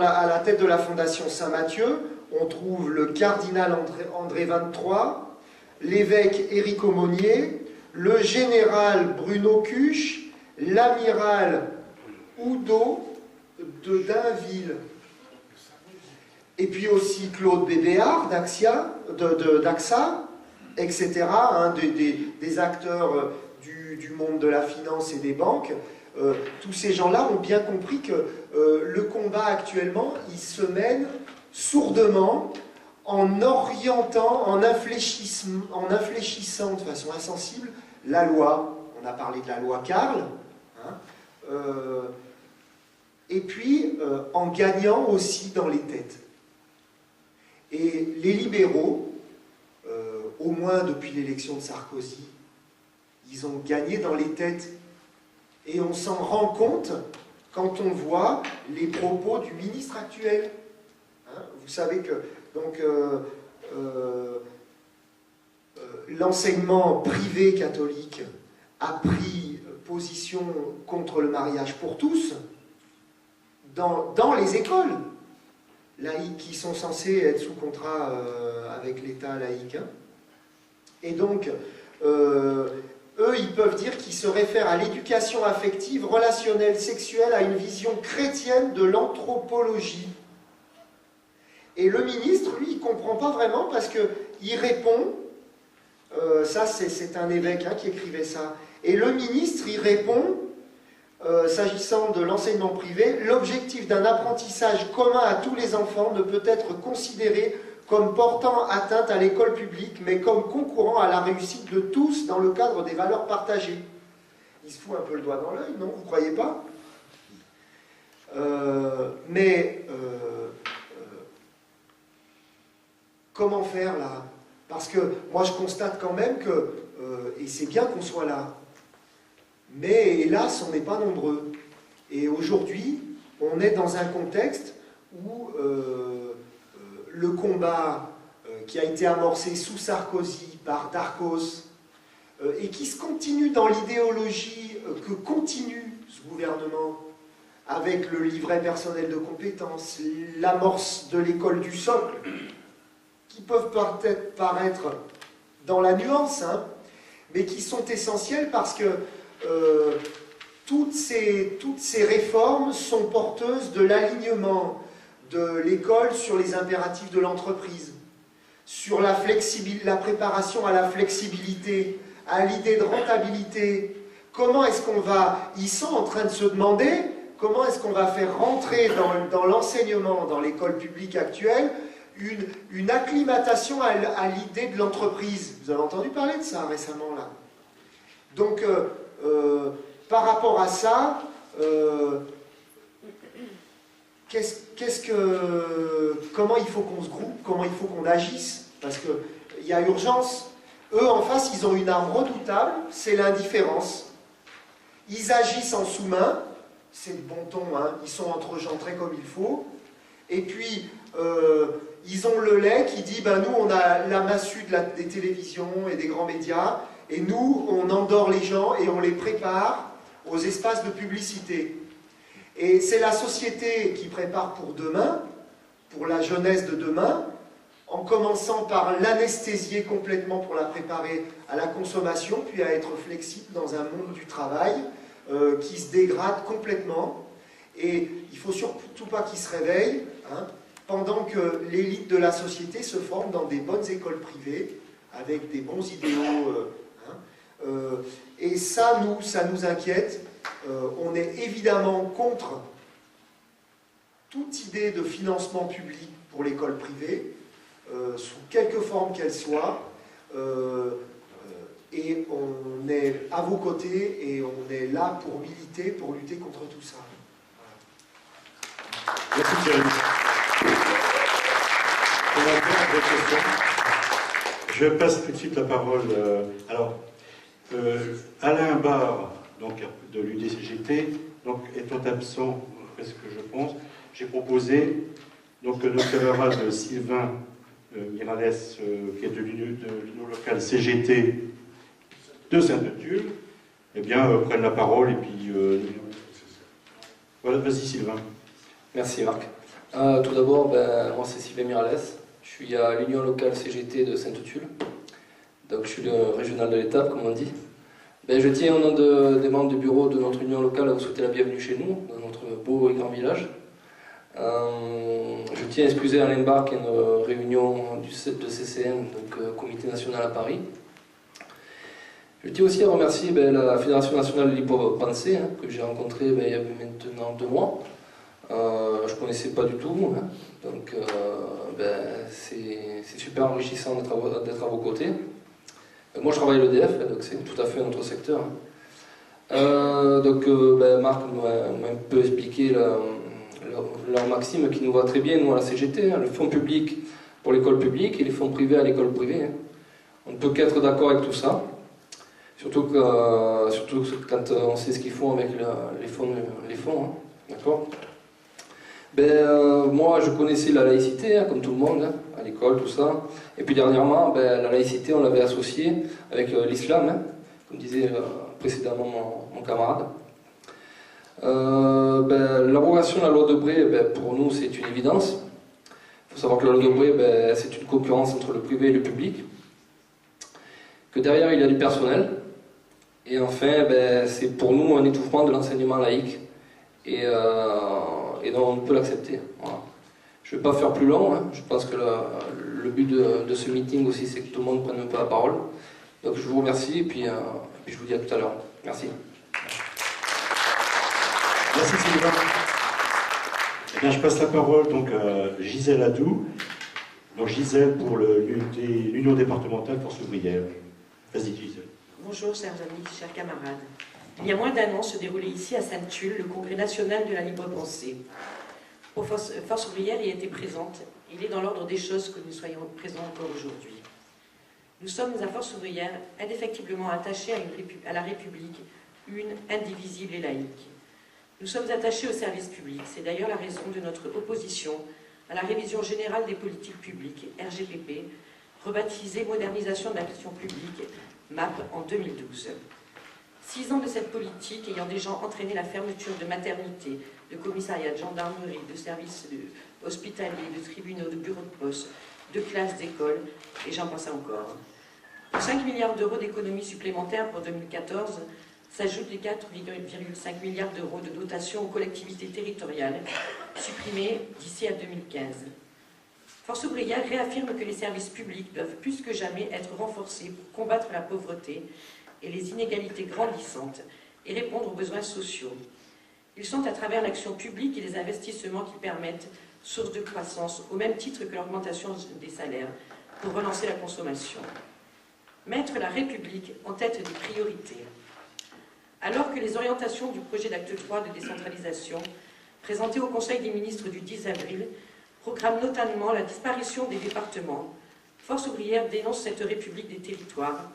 à la tête de la Fondation Saint-Mathieu, on trouve le cardinal André XXIII, l'évêque Éric Aumônier, le général Bruno Cuche, l'amiral Oudot de Dainville, et puis aussi Claude Bébéard d'AXA, etc., hein, des acteurs du monde de la finance et des banques. Tous ces gens-là ont bien compris que le combat actuellement, il se mène sourdement en orientant, en infléchissant de façon insensible la loi. On a parlé de la loi Carle, hein, et puis en gagnant aussi dans les têtes. Et les libéraux, au moins depuis l'élection de Sarkozy, ils ont gagné dans les têtes. Et on s'en rend compte quand on voit les propos du ministre actuel. Hein, vous savez que donc l'enseignement privé catholique a pris position contre le mariage pour tous dans les écoles laïques qui sont censées être sous contrat avec l'État laïque. Hein. Et donc, eux, ils peuvent dire qu'ils se réfèrent à l'éducation affective, relationnelle, sexuelle, à une vision chrétienne de l'anthropologie. Et le ministre, lui, il ne comprend pas vraiment parce qu'il répond, ça c'est un évêque hein, qui écrivait ça, et le ministre, il répond, s'agissant de l'enseignement privé, l'objectif d'un apprentissage commun à tous les enfants ne peut être considéré comme portant atteinte à l'école publique, mais comme concourant à la réussite de tous dans le cadre des valeurs partagées. Il se fout un peu le doigt dans l'œil, non? Vous ne croyez pas? Comment faire là? Parce que moi je constate quand même que, et c'est bien qu'on soit là, mais hélas on n'est pas nombreux. Et aujourd'hui, on est dans un contexte où le combat qui a été amorcé sous Sarkozy par Darcos et qui se continue dans l'idéologie que continue ce gouvernement avec le livret personnel de compétences, l'amorce de l'école du socle, qui peuvent peut-être paraître dans la nuance, hein, mais qui sont essentielles parce que toutes ces réformes sont porteuses de l'alignement de l'école sur les impératifs de l'entreprise, sur la préparation à la flexibilité, à l'idée de rentabilité. Comment est-ce qu'on va... Ils sont en train de se demander comment est-ce qu'on va faire rentrer dans l'enseignement, dans l'école publique actuelle, une acclimatation à l'idée de l'entreprise. Vous avez entendu parler de ça récemment, là. Donc, par rapport à ça, comment il faut qu'on se groupe, comment il faut qu'on agisse, parce qu'il y a urgence. Eux, en face, ils ont une arme redoutable, c'est l'indifférence. Ils agissent en sous-main, c'est le bon ton, hein, ils sont entre gens très comme il faut, et puis ils ont le lait qui dit, ben nous on a la massue des télévisions et des grands médias, et nous on endort les gens et on les prépare aux espaces de publicité. Et c'est la société qui prépare pour demain, pour la jeunesse de demain, en commençant par l'anesthésier complètement pour la préparer à la consommation, puis à être flexible dans un monde du travail qui se dégrade complètement. Et il ne faut surtout pas qu'ils se réveillent, hein, pendant que l'élite de la société se forme dans des bonnes écoles privées, avec des bons idéaux. Et ça nous inquiète. On est évidemment contre toute idée de financement public pour l'école privée, sous quelque forme qu'elle soit. Et on est à vos côtés et on est là pour militer, pour lutter contre tout ça. Voilà. Merci Thierry. Je passe tout de suite la parole. Alain Barre, donc, de l'UDCGT, donc, étant absent, presque je pense, j'ai proposé donc, que notre camarade Sylvain Miralles, qui est de l'union locale CGT de Sainte-Tulle, eh bien, prenne la parole et puis... Voilà, vas-y Sylvain. Merci Marc. Tout d'abord, moi c'est Sylvain Miralles, je suis à l'union locale CGT de Sainte-Tulle, donc je suis le régional de l'étape comme on dit. Je tiens au nom des membres du bureau de notre union locale à vous souhaiter la bienvenue chez nous, dans notre beau et grand village. Je tiens à excuser Alain Barre qui est une réunion de CCM, donc Comité National à Paris. Je tiens aussi à remercier la Fédération Nationale de l'Hypo-Pensée, que j'ai rencontrée il y a maintenant 2 mois. Je ne connaissais pas du tout, hein. Donc c'est super enrichissant d'être à vos côtés. Moi je travaille à l'EDF, donc c'est tout à fait notre secteur. Marc m'a un peu expliqué leur maxime qui nous va très bien, nous à la CGT, hein, le fonds public pour l'école publique et les fonds privés à l'école privée. Hein. On ne peut qu'être d'accord avec tout ça, surtout quand on sait ce qu'ils font avec les fonds hein, d'accord. Moi je connaissais la laïcité, hein, comme tout le monde, hein, à l'école, tout ça. Et puis dernièrement, la laïcité, on l'avait associée avec l'islam, hein, comme disait précédemment mon camarade. L'abrogation de la loi Debré, pour nous, c'est une évidence. Il faut savoir que la loi Debré, c'est une concurrence entre le privé et le public. Que derrière, il y a du personnel. Et enfin, c'est pour nous un étouffement de l'enseignement laïque. Et donc, on peut l'accepter. Voilà. Je ne vais pas faire plus long. Hein. Je pense que le but de ce meeting aussi, c'est que tout le monde prenne un peu la parole. Donc, je vous remercie et puis je vous dis à tout à l'heure. Merci. Merci Sylvain. Eh bien, je passe la parole donc, à Gisèle Adou. Donc Gisèle pour l'Union départementale Force ouvrière. Vas-y Gisèle. Bonjour chers amis, chers camarades. Il y a moins d'1 an se déroulait ici à Sainte-Tulle le Congrès national de la libre pensée. Force ouvrière y était présente. Il est dans l'ordre des choses que nous soyons présents encore aujourd'hui. Nous sommes à Force ouvrière indéfectiblement attachés à la République, une, indivisible et laïque. Nous sommes attachés au service public. C'est d'ailleurs la raison de notre opposition à la révision générale des politiques publiques, RGPP, rebaptisée Modernisation de l'action publique, MAP, en 2012. 6 ans de cette politique ayant déjà entraîné la fermeture de maternités, de commissariats, de gendarmerie, de services hospitaliers, de tribunaux, de bureaux de poste, de classes d'école, et j'en passe encore. Pour 5 milliards d'euros d'économies supplémentaires pour 2014, s'ajoutent les 4,5 milliards d'euros de dotation aux collectivités territoriales, supprimées d'ici à 2015. Force ouvrière réaffirme que les services publics doivent plus que jamais être renforcés pour combattre la pauvreté et les inégalités grandissantes et répondre aux besoins sociaux. Ils sont à travers l'action publique et les investissements qui permettent source de croissance au même titre que l'augmentation des salaires pour relancer la consommation. Mettre la République en tête des priorités. Alors que les orientations du projet d'acte 3 de décentralisation, présenté au Conseil des ministres du 10 avril, programment notamment la disparition des départements, Force ouvrière dénonce cette République des territoires,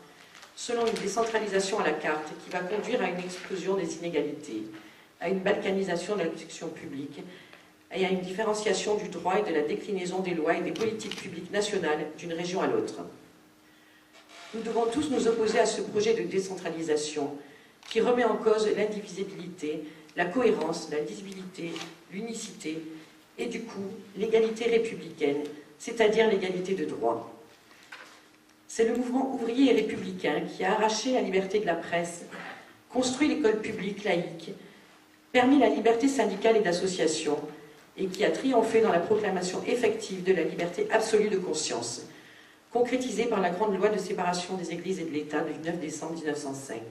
selon une décentralisation à la carte qui va conduire à une explosion des inégalités, à une balkanisation de l'action publique et à une différenciation du droit et de la déclinaison des lois et des politiques publiques nationales d'une région à l'autre. Nous devons tous nous opposer à ce projet de décentralisation qui remet en cause l'indivisibilité, la cohérence, la lisibilité, l'unicité et du coup l'égalité républicaine, c'est-à-dire l'égalité de droit. C'est le mouvement ouvrier et républicain qui a arraché la liberté de la presse, construit l'école publique laïque, permis la liberté syndicale et d'association, et qui a triomphé dans la proclamation effective de la liberté absolue de conscience, concrétisée par la grande loi de séparation des Églises et de l'État du 9 décembre 1905.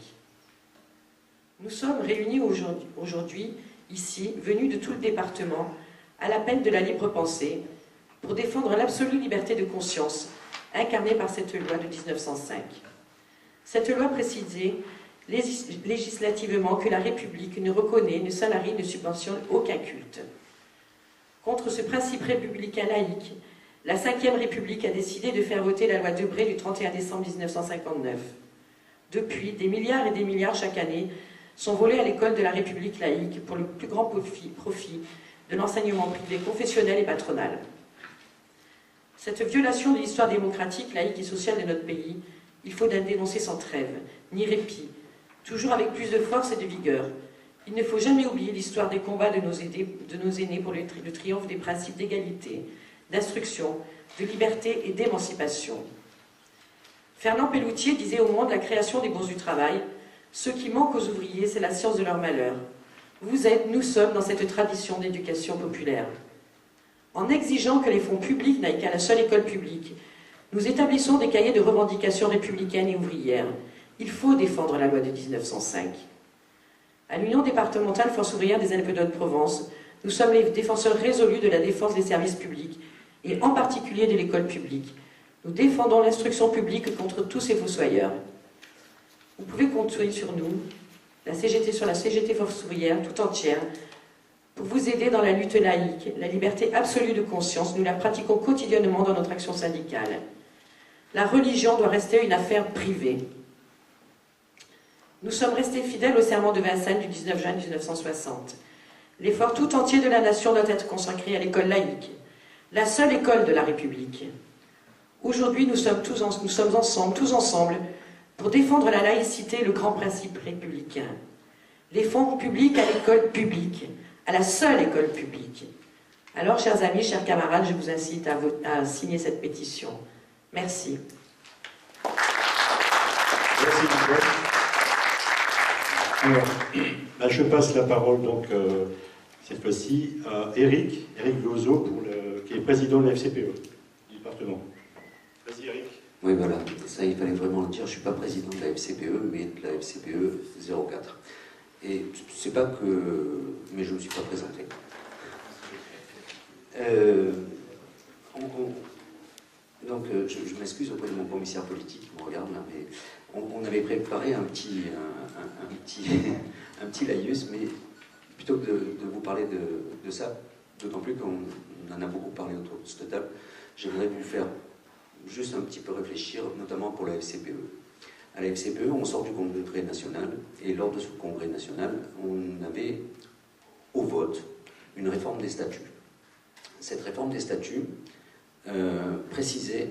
Nous sommes réunis aujourd'hui, ici, venus de tout le département, à l'appel de la libre pensée, pour défendre l'absolue liberté de conscience, incarnée par cette loi de 1905. Cette loi précisait législativement que la République ne reconnaît, ne salarie, ne subventionne aucun culte. Contre ce principe républicain laïque, la Ve République a décidé de faire voter la loi Debré du 31 décembre 1959. Depuis, des milliards et des milliards chaque année sont volés à l'école de la République laïque pour le plus grand profit de l'enseignement privé confessionnel et patronal. Cette violation de l'histoire démocratique, laïque et sociale de notre pays, il faut la dénoncer sans trêve, ni répit, toujours avec plus de force et de vigueur. Il ne faut jamais oublier l'histoire des combats de nos aînés pour le triomphe des principes d'égalité, d'instruction, de liberté et d'émancipation. Fernand Pelloutier disait au Monde la création des bourses du travail, ce qui manque aux ouvriers, c'est la science de leur malheur. Vous êtes, nous sommes dans cette tradition d'éducation populaire. En exigeant que les fonds publics n'aillent qu'à la seule école publique, nous établissons des cahiers de revendications républicaines et ouvrières. Il faut défendre la loi de 1905. À l'Union départementale Force ouvrière des Alpes-de-Haute-Provence, nous sommes les défenseurs résolus de la défense des services publics, et en particulier de l'école publique. Nous défendons l'instruction publique contre tous ces fossoyeurs. Vous pouvez compter sur nous, sur la CGT Force ouvrière tout entière, pour vous aider dans la lutte laïque, la liberté absolue de conscience. Nous la pratiquons quotidiennement dans notre action syndicale. La religion doit rester une affaire privée. Nous sommes restés fidèles au serment de Vincennes du 19 juin 1960. L'effort tout entier de la nation doit être consacré à l'école laïque, la seule école de la République. Aujourd'hui, nous sommes tous ensemble, pour défendre la laïcité et le grand principe républicain. Les fonds publics à l'école publique, à la seule école publique. Alors, chers amis, chers camarades, je vous incite à signer cette pétition. Merci. Merci, Nicole. Alors, là, je passe la parole, donc, cette fois-ci, à Eric Lozo, qui est président de la FCPE du département. Vas-y, Eric. Oui, voilà, ça, il fallait vraiment le dire. Je ne suis pas président de la FCPE, mais de la FCPE 04. Et c'est pas que... Mais je ne me suis pas présenté. Donc, je m'excuse auprès de mon commissaire politique qui me regarde là, mais on avait préparé un petit laïus, mais plutôt que de vous parler de ça, d'autant plus qu'on en a beaucoup parlé autour de cette table, j'aimerais vous faire juste un petit peu réfléchir, notamment pour la FCPE. À la FCPE, on sort du congrès national, et lors de ce congrès national, on avait au vote une réforme des statuts. Cette réforme des statuts précisait,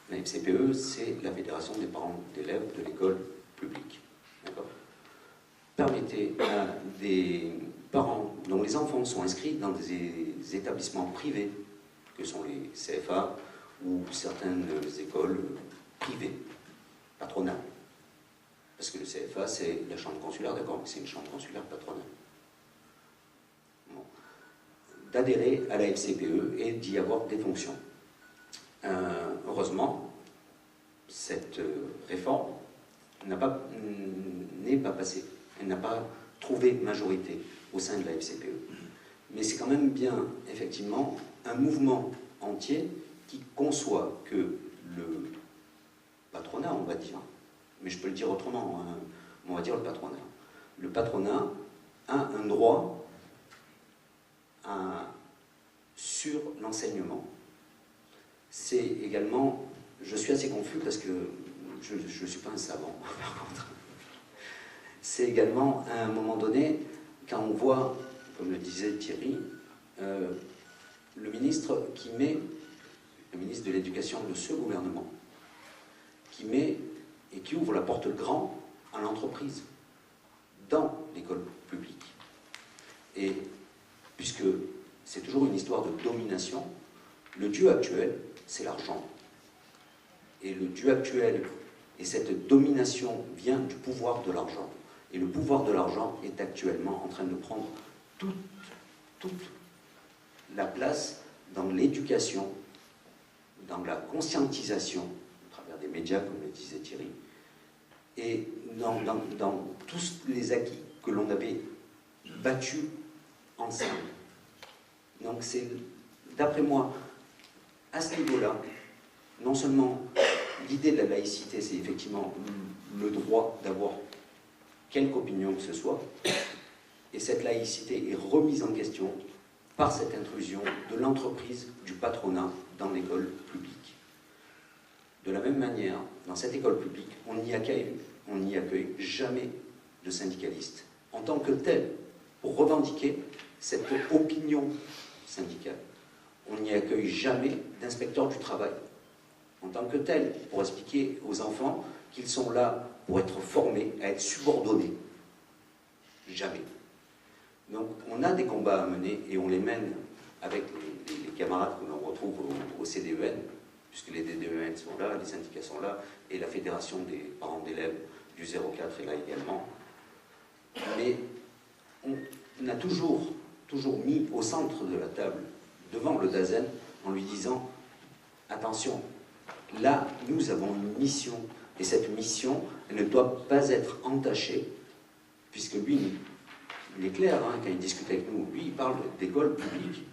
la FCPE, c'est la Fédération des parents d'élèves de l'école publique. Permettait à des parents dont les enfants sont inscrits dans des établissements privés, que sont les CFA ou certaines écoles privées, patronales. Parce que le CFA, c'est la chambre consulaire, d'accord, mais c'est une chambre consulaire patronale. Bon. D'adhérer à la FCPE et d'y avoir des fonctions. Heureusement, cette réforme n'est pas passée. Elle n'a pas trouvé majorité au sein de la FCPE. Mais c'est quand même bien, effectivement, un mouvement entier qui conçoit que le patronat, on va dire, mais je peux le dire autrement, hein, on va dire le patronat. Le patronat a un droit sur l'enseignement. C'est également, je suis assez confus parce que je ne suis pas un savant, par contre. C'est également, à un moment donné, quand on voit, comme le disait Thierry, le ministre de l'Éducation de ce gouvernement, qui met et qui ouvre la porte grand à l'entreprise, dans l'école publique. Et puisque c'est toujours une histoire de domination, le dieu actuel, c'est l'argent. Et le dieu actuel, et cette domination vient du pouvoir de l'argent. Et le pouvoir de l'argent est actuellement en train de prendre toute la place dans l'éducation, dans la conscientisation, à travers des médias, comme le disait Thierry, et dans tous les acquis que l'on avait battus ensemble. Donc c'est, d'après moi, à ce niveau-là, non seulement l'idée de la laïcité, c'est effectivement le droit d'avoir quelque opinion que ce soit, et cette laïcité est remise en question par cette intrusion de l'entreprise, du patronat dans l'école publique. De la même manière, dans cette école publique, on n'y accueille jamais de syndicalistes en tant que tel, pour revendiquer cette opinion syndicale. On n'y accueille jamais d'inspecteurs du travail en tant que tel, pour expliquer aux enfants qu'ils sont là pour être formés à être subordonnés. Jamais. Donc on a des combats à mener et on les mène avec les camarades que l'on retrouve au CDEN, puisque les DDEN sont là, les syndicats sont là, et la fédération des parents d'élèves du 04 est là également. Mais on a toujours mis au centre de la table, devant le DAZEN, en lui disant « Attention, là, nous avons une mission, et cette mission, elle ne doit pas être entachée, puisque lui, il est clair, hein, quand il discute avec nous, lui, il parle d'école publique,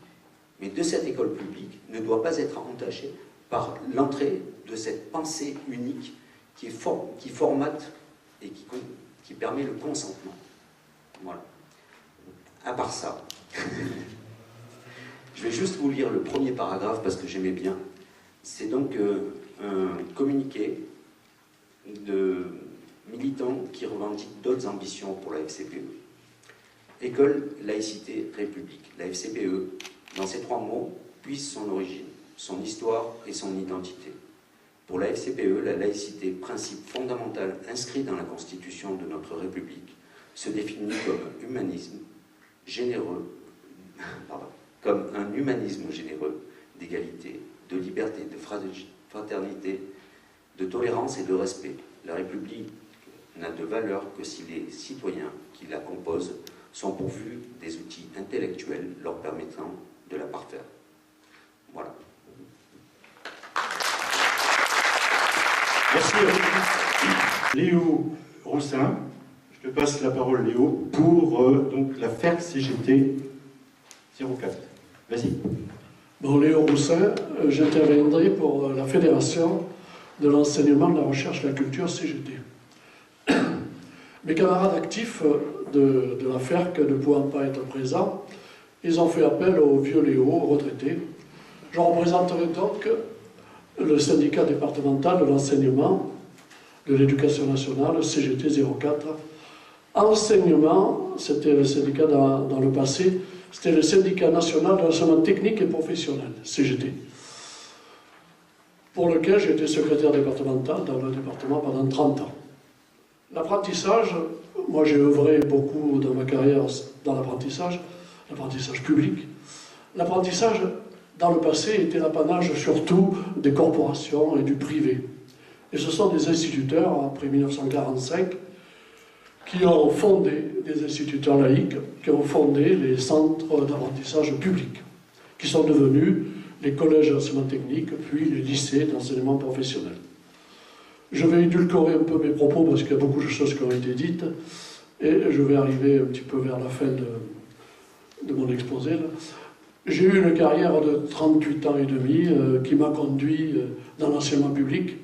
mais de cette école publique ne doit pas être entachée par l'entrée de cette pensée unique qui formate et qui permet le consentement. » Voilà. À part ça, je vais juste vous lire le premier paragraphe parce que j'aimais bien. C'est donc un communiqué de militants qui revendiquent d'autres ambitions pour la FCPE. École, laïcité, république. La FCPE, dans ces trois mots, puise son origine, son histoire et son identité. Pour la FCPE, la laïcité, principe fondamental inscrit dans la Constitution de notre République, se définit comme humanisme généreux, comme un humanisme généreux, d'égalité, de liberté, de fraternité, de tolérance et de respect. La République n'a de valeur que si les citoyens qui la composent sont pourvus des outils intellectuels leur permettant de la parfaire. Voilà. Merci. Léo Roussin, je te passe la parole, Léo, pour donc la FERC CGT 04. Vas-y. Bon, Léo Roussin, j'interviendrai pour la Fédération de l'enseignement, de la recherche et de la culture CGT. Mes camarades actifs de la FERC ne pouvant pas être présents, ils ont fait appel au vieux Léo, retraité. Je représenterai donc le syndicat départemental de l'enseignement de l'éducation nationale, CGT 04. Enseignement, c'était le syndicat dans le passé, c'était le syndicat national de l'enseignement technique et professionnel, CGT, pour lequel j'ai été secrétaire départemental dans le département pendant 30 ans. L'apprentissage, moi j'ai œuvré beaucoup dans ma carrière dans l'apprentissage public. L'apprentissage, dans le passé, était l'apanage surtout des corporations et du privé. Et ce sont des instituteurs, après 1945, qui ont fondé, des instituteurs laïcs, qui ont fondé les centres d'apprentissage publics, qui sont devenus les collèges d'enseignement technique, puis les lycées d'enseignement professionnel. Je vais édulcorer un peu mes propos parce qu'il y a beaucoup de choses qui ont été dites, et je vais arriver un petit peu vers la fin de mon exposé. J'ai eu une carrière de 38 ans et demi qui m'a conduit dans l'enseignement public,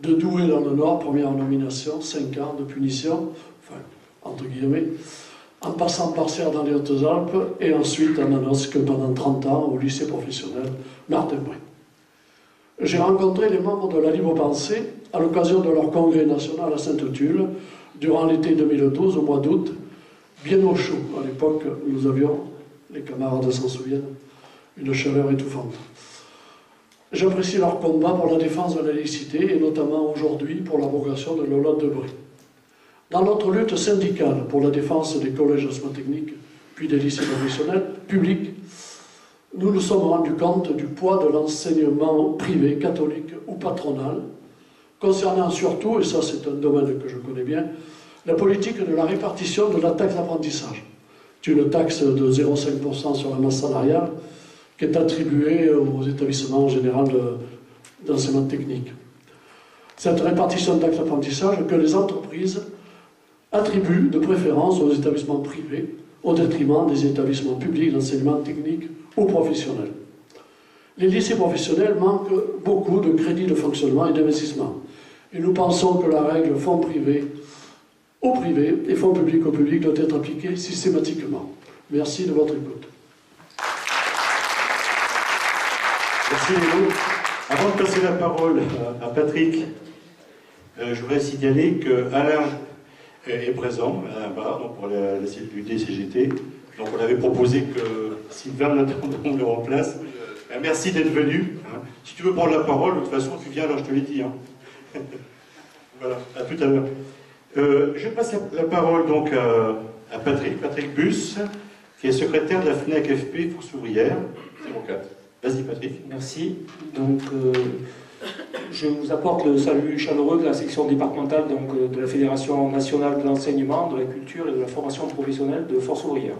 de Douai dans le Nord, première nomination, 5 ans de punition, enfin, entre guillemets, en passant par Serres dans les Hautes-Alpes, et ensuite à Manosque pendant 30 ans au lycée professionnel Martin-Bray. J'ai rencontré les membres de la Libre Pensée à l'occasion de leur congrès national à Sainte-Tulle, durant l'été 2012, au mois d'août, bien au chaud. À l'époque, nous avions, les camarades s'en souviennent, une chaleur étouffante. J'apprécie leur combat pour la défense de la laïcité, et notamment aujourd'hui pour l'abrogation de la loi Debré. Dans notre lutte syndicale pour la défense des collèges d'enseignement technique, puis des lycées professionnels publics, nous nous sommes rendus compte du poids de l'enseignement privé, catholique ou patronal, concernant surtout, et ça c'est un domaine que je connais bien, la politique de la répartition de la taxe d'apprentissage. C'est une taxe de 0,5% sur la masse salariale qui est attribuée aux établissements généraux d'enseignement technique. Cette répartition de taxe d'apprentissage que les entreprises attribuent de préférence aux établissements privés au détriment des établissements publics d'enseignement technique ou professionnel. Les lycées professionnels manquent beaucoup de crédits de fonctionnement et d'investissement. Et nous pensons que la règle fonds privés au privé et fonds publics au public doit être appliquée systématiquement. Merci de votre écoute. Merci Léo. Avant de passer la parole à Patrick, je voudrais signaler que Alain est présent, Alain Barre, donc pour la cellule du DCGT. Donc on avait proposé que Sylvain on le remplace. Merci d'être venu. Si tu veux prendre la parole, de toute façon tu viens, alors je te l'ai dit. Voilà, à tout à l'heure. Je passe la parole donc à Patrick Bus, qui est secrétaire de la FNAC FP Force Ouvrière 04. Vas-y Patrick. Merci. Donc, je vous apporte le salut chaleureux de la section départementale donc, de la Fédération nationale de l'enseignement, de la culture et de la formation professionnelle de Force Ouvrière.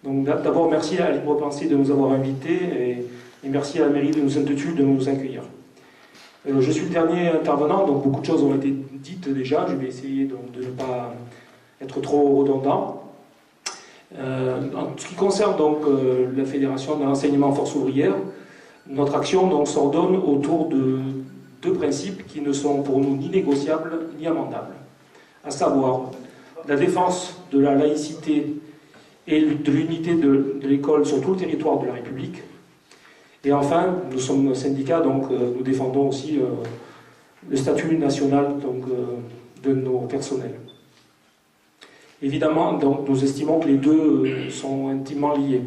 Donc d'abord merci à Libre Pensée de nous avoir invités et merci à la mairie de Sainte-Tulle de nous accueillir. Je suis le dernier intervenant, donc beaucoup de choses ont été dites déjà, je vais essayer donc, de ne pas être trop redondant. En ce qui concerne donc la Fédération de l'enseignement Force Ouvrière, notre action donc s'ordonne autour de deux principes qui ne sont pour nous ni négociables ni amendables, à savoir la défense de la laïcité et de l'unité de l'école sur tout le territoire de la République. Et enfin, nous sommes un syndicat, donc nous défendons aussi le statut national donc, de nos personnels. Évidemment, donc, nous estimons que les deux sont intimement liés.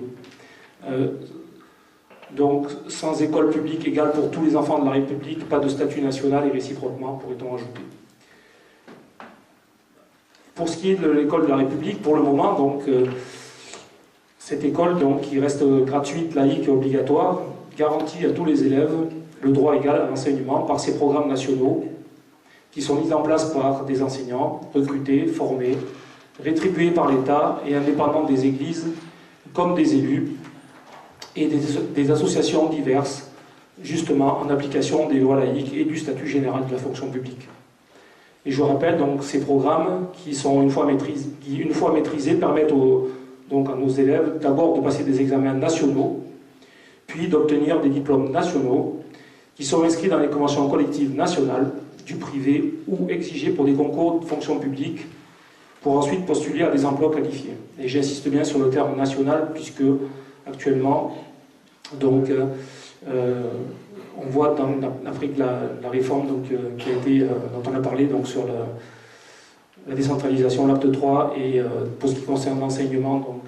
Donc, sans école publique égale pour tous les enfants de la République, pas de statut national et réciproquement, pourrait-on ajouter. Pour ce qui est de l'école de la République, pour le moment, donc, cette école, donc, qui reste gratuite, laïque et obligatoire, garantit à tous les élèves le droit égal à l'enseignement par ses programmes nationaux qui sont mis en place par des enseignants recrutés, formés, rétribués par l'État et indépendants des églises comme des élus et des associations diverses, justement en application des lois laïques et du statut général de la fonction publique. Et je rappelle donc ces programmes qui sont une fois maîtrisés permettent donc à nos élèves d'abord de passer des examens nationaux, puis d'obtenir des diplômes nationaux qui sont inscrits dans les conventions collectives nationales du privé ou exigés pour des concours de fonction publique pour ensuite postuler à des emplois qualifiés. Et j'insiste bien sur le terme national puisque actuellement, donc, on voit dans l'Afrique la réforme donc, qui a été, dont on a parlé donc, sur la décentralisation, l'acte 3, et pour ce qui concerne l'enseignement, donc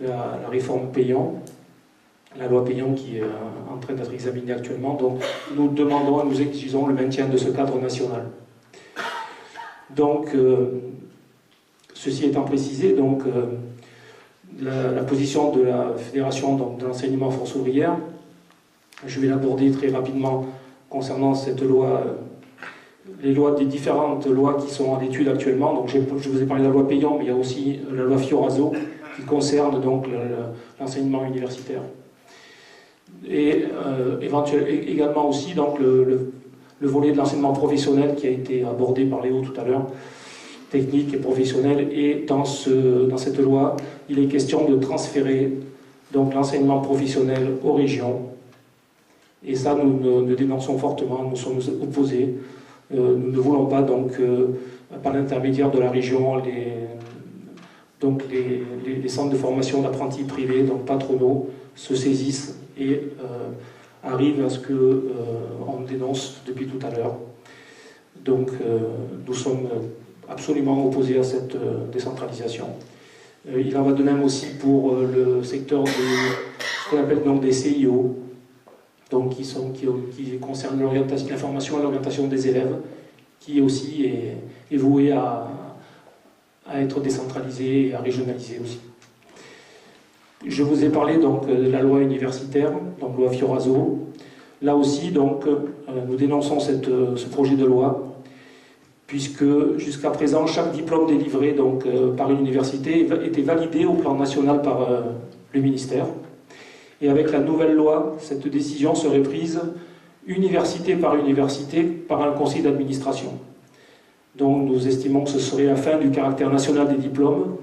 la réforme Payan, la loi Payan qui est en train d'être examinée actuellement. Donc nous demandons et nous exigeons le maintien de ce cadre national. Donc, ceci étant précisé, donc, la position de la Fédération donc, de l'enseignement Force Ouvrière, je vais l'aborder très rapidement concernant cette loi, des différentes lois qui sont en étude actuellement. Donc, je vous ai parlé de la loi Payan, mais il y a aussi la loi Fioraso qui concerne donc l'enseignement universitaire. Et également aussi donc, le volet de l'enseignement professionnel qui a été abordé par Léo tout à l'heure, technique et professionnel. Et dans cette loi, il est question de transférer donc l'enseignement professionnel aux régions. Et ça, nous le dénonçons fortement, nous sommes opposés. Nous ne voulons pas, donc, par l'intermédiaire de la région, les centres de formation d'apprentis privés, donc patronaux, se saisissent et arrivent à ce qu'on dénonce depuis tout à l'heure. Donc, nous sommes absolument opposés à cette décentralisation. Il en va de même aussi pour le secteur ce qu'on appelle donc des CIO, donc qui concernent l'information et l'orientation des élèves, qui aussi est voué à être décentralisé et à régionaliser aussi. Je vous ai parlé donc de la loi universitaire, donc loi Fioraso. Là aussi, donc, nous dénonçons ce projet de loi, puisque jusqu'à présent, chaque diplôme délivré donc, par une université était validé au plan national par le ministère. Et avec la nouvelle loi, cette décision serait prise université par université par un conseil d'administration. Donc nous estimons que ce serait la fin du caractère national des diplômes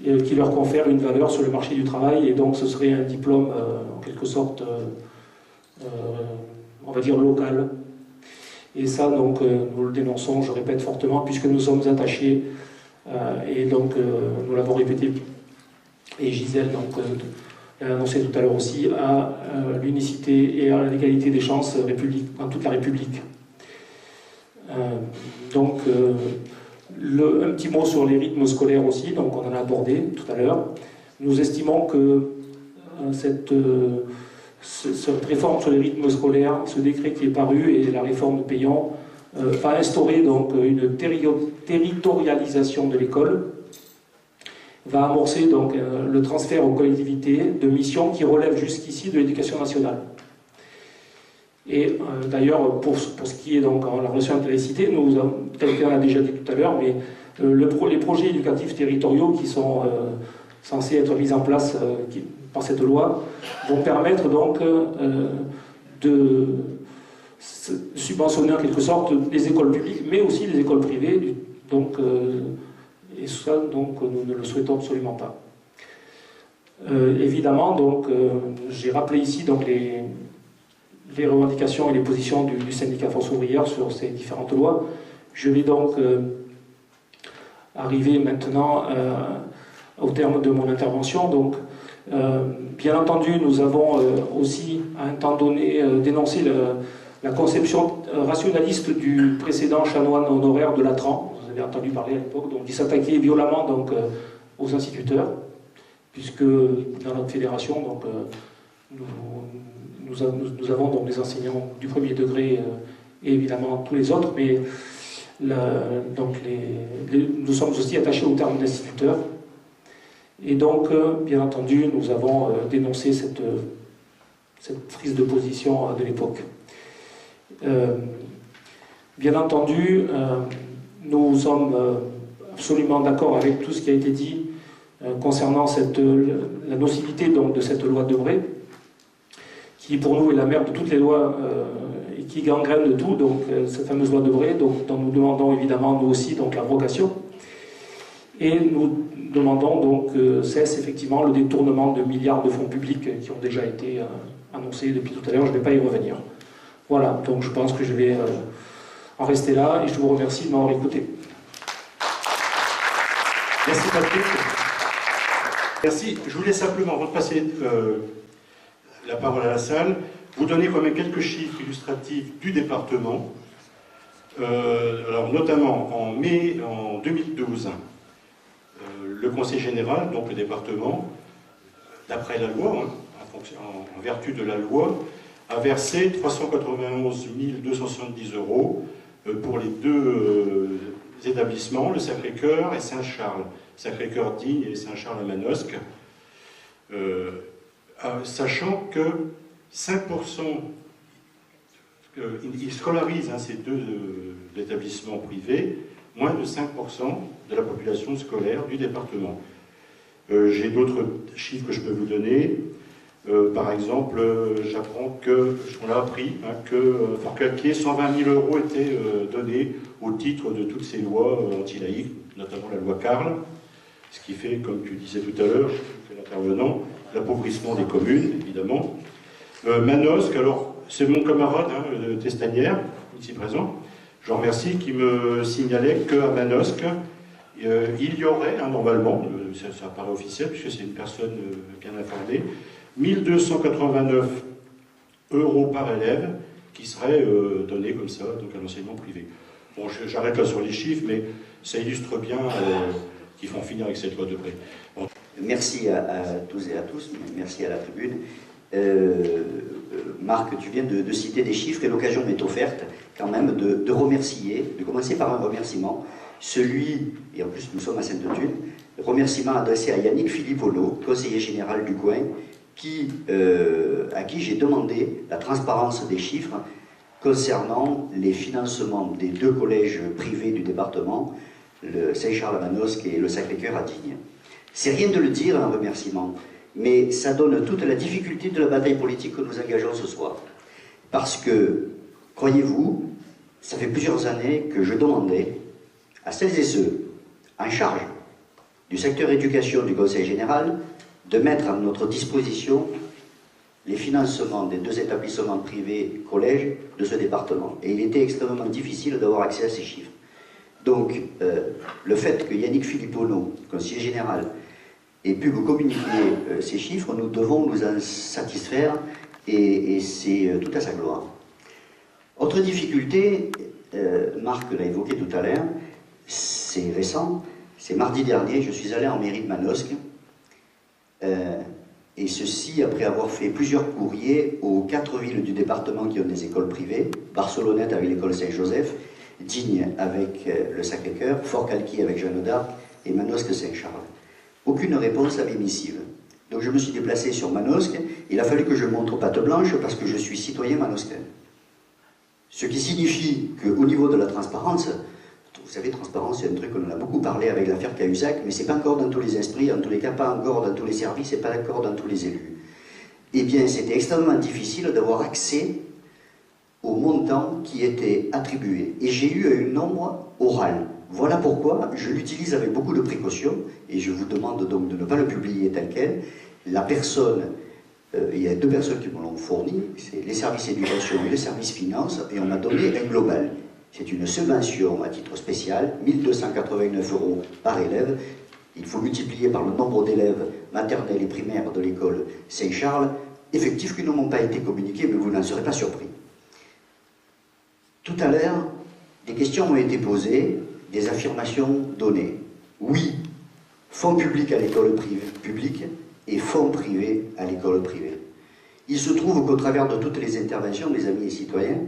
qui leur confère une valeur sur le marché du travail, et donc ce serait un diplôme en quelque sorte, on va dire, local. Et ça, donc, nous le dénonçons, je répète fortement, puisque nous sommes attachés, et donc nous l'avons répété, et Gisèle l'a annoncé tout à l'heure aussi, à l'unicité et à l'égalité des chances dans toute la République. Un petit mot sur les rythmes scolaires aussi, donc on en a abordé tout à l'heure. Nous estimons que cette réforme sur les rythmes scolaires, ce décret qui est paru et la réforme de Payan, va instaurer donc une territorialisation de l'école, va amorcer donc le transfert aux collectivités de missions qui relèvent jusqu'ici de l'éducation nationale. Et d'ailleurs, pour ce qui est donc en la relation avec la laïcité, quelqu'un l'a déjà dit tout à l'heure, mais les projets éducatifs territoriaux qui sont censés être mis en place par cette loi vont permettre donc de subventionner en quelque sorte les écoles publiques, mais aussi les écoles privées, et ça, donc, nous ne le souhaitons absolument pas. Évidemment, donc, j'ai rappelé ici donc, les revendications et les positions du syndicat Force ouvrière sur ces différentes lois. Je vais donc arriver maintenant au terme de mon intervention. Donc, bien entendu, nous avons aussi, à un temps donné, dénoncé la conception rationaliste du précédent chanoine honoraire de Latran. Vous avez entendu parler à l'époque, donc il s'attaquait violemment donc, aux instituteurs, puisque dans notre fédération, donc, nous avons donc les enseignants du premier degré et évidemment tous les autres, mais nous sommes aussi attachés au terme d'instituteur. Et donc, bien entendu, nous avons dénoncé cette prise de position de l'époque. Bien entendu, nous sommes absolument d'accord avec tout ce qui a été dit concernant la nocivité donc, de cette loi Debré, qui pour nous est la mère de toutes les lois et qui gangrène de tout, donc cette fameuse loi Debré, dont nous demandons évidemment nous aussi donc l'abrogation. Et nous demandons donc cesse effectivement le détournement de milliards de fonds publics qui ont déjà été annoncés depuis tout à l'heure, je ne vais pas y revenir. Voilà, donc je pense que je vais en rester là et je vous remercie de m'avoir écouté. Merci Patrick. Merci. Je voulais simplement, avant de passer la parole à la salle, vous donner quand même quelques chiffres illustratifs du département. Alors notamment en mai 2012, le Conseil général, donc le département, d'après la loi, en vertu de la loi, a versé 391 270 € pour les deux établissements, le Sacré-Cœur et Saint-Charles. Sacré-Cœur Digne et Saint-Charles à Manosque, sachant que 5%, ils scolarisent ces deux établissements privés, moins de 5% de la population scolaire du département. J'ai d'autres chiffres que je peux vous donner. Par exemple, j'apprends on a appris que Fort-Calquier, 120 000 € étaient donnés au titre de toutes ces lois anti-laïques, notamment la loi Carle, ce qui fait, comme tu disais tout à l'heure, l'intervenant, l'appauvrissement des communes, évidemment. Manosque, alors c'est mon camarade Testanière, ici présent, je remercie, qui me signalait qu'à Manosque, il y aurait, normalement, ça paraît officiel puisque c'est une personne bien informée, 1289 € par élève qui seraient donnés comme ça, donc à l'enseignement privé. Bon, j'arrête là sur les chiffres, mais ça illustre bien qu'il faut en finir avec cette loi Debré. Bon. Merci à tous et à tous, merci à la tribune. Marc, tu viens de citer des chiffres et l'occasion m'est offerte quand même de remercier, de commencer par un remerciement, et en plus nous sommes à Sainte-Thune, remerciement adressé à Yannick Philippolo, conseiller général du coin, à qui j'ai demandé la transparence des chiffres concernant les financements des 2 collèges privés du département, le Saint-Charles à Manosque et le Sacré-Cœur à Digne. C'est rien de le dire, un remerciement, mais ça donne toute la difficulté de la bataille politique que nous engageons ce soir. Parce que, croyez-vous, ça fait plusieurs années que je demandais à celles et ceux en charge du secteur éducation du Conseil général de mettre à notre disposition les financements des 2 établissements privés collèges de ce département. Et il était extrêmement difficile d'avoir accès à ces chiffres. Donc, le fait que Yannick Philipponneau, conseiller général, ait pu vous communiquer ces chiffres, nous devons nous en satisfaire et c'est tout à sa gloire. Autre difficulté, Marc l'a évoqué tout à l'heure, c'est récent, c'est mardi dernier, je suis allé en mairie de Manosque, et ceci après avoir fait plusieurs courriers aux 4 villes du département qui ont des écoles privées, Barcelonnette avec l'école Saint-Joseph, Digne avec le Sacré-Cœur, Fort-Calquier avec Jeanne d'Arc et Manosque-Saint-Charles. Aucune réponse à mes missives. Donc je me suis déplacé sur Manosque, il a fallu que je montre patte blanche parce que je suis citoyen manosquin. Ce qui signifie qu'au niveau de la transparence, vous savez, transparence, c'est un truc qu'on en a beaucoup parlé avec l'affaire Cahuzac, mais c'est pas encore dans tous les esprits, en tous les cas pas encore dans tous les services et pas encore dans tous les élus. Eh bien, c'était extrêmement difficile d'avoir accès au montant qui était attribué. Et j'ai eu un nombre oral. Voilà pourquoi je l'utilise avec beaucoup de précaution, et je vous demande donc de ne pas le publier tel quel. La personne, il y a 2 personnes qui me l'ont fourni, c'est les services éducation et les services finances, et on m'a donné un global. C'est une subvention à titre spécial, 1 289 € par élève. Il faut multiplier par le nombre d'élèves maternels et primaires de l'école Saint-Charles, effectifs qui ne m'ont pas été communiqués, mais vous n'en serez pas surpris. Tout à l'heure, des questions ont été posées, des affirmations données. Oui, fonds publics à l'école publique et fonds privés à l'école privée. Il se trouve qu'au travers de toutes les interventions, mes amis et citoyens,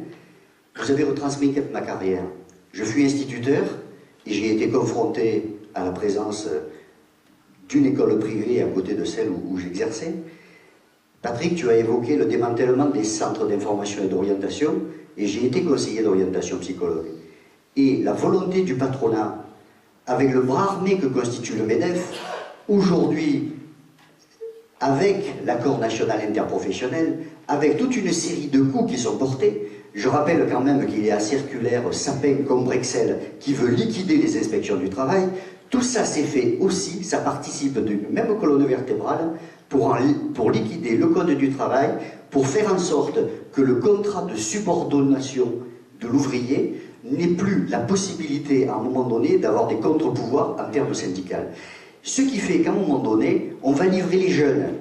vous avez retransmis ma carrière. Je fus instituteur et j'ai été confronté à la présence d'une école privée à côté de celle où j'exerçais. Patrick, tu as évoqué le démantèlement des centres d'information et d'orientation, et j'ai été conseiller d'orientation psychologue. Et la volonté du patronat, avec le bras armé que constitue le MEDEF, aujourd'hui, avec l'accord national interprofessionnel, avec toute une série de coûts qui sont portés, je rappelle quand même qu'il y a la circulaire Sapin-Combrexel qui veut liquider les inspections du travail. Tout ça s'est fait aussi, ça participe d'une même colonne vertébrale pour liquider le code du travail, pour faire en sorte que le contrat de subordination de l'ouvrier n'ait plus la possibilité à un moment donné d'avoir des contre-pouvoirs en termes syndicaux. Ce qui fait qu'à un moment donné, on va livrer les jeunes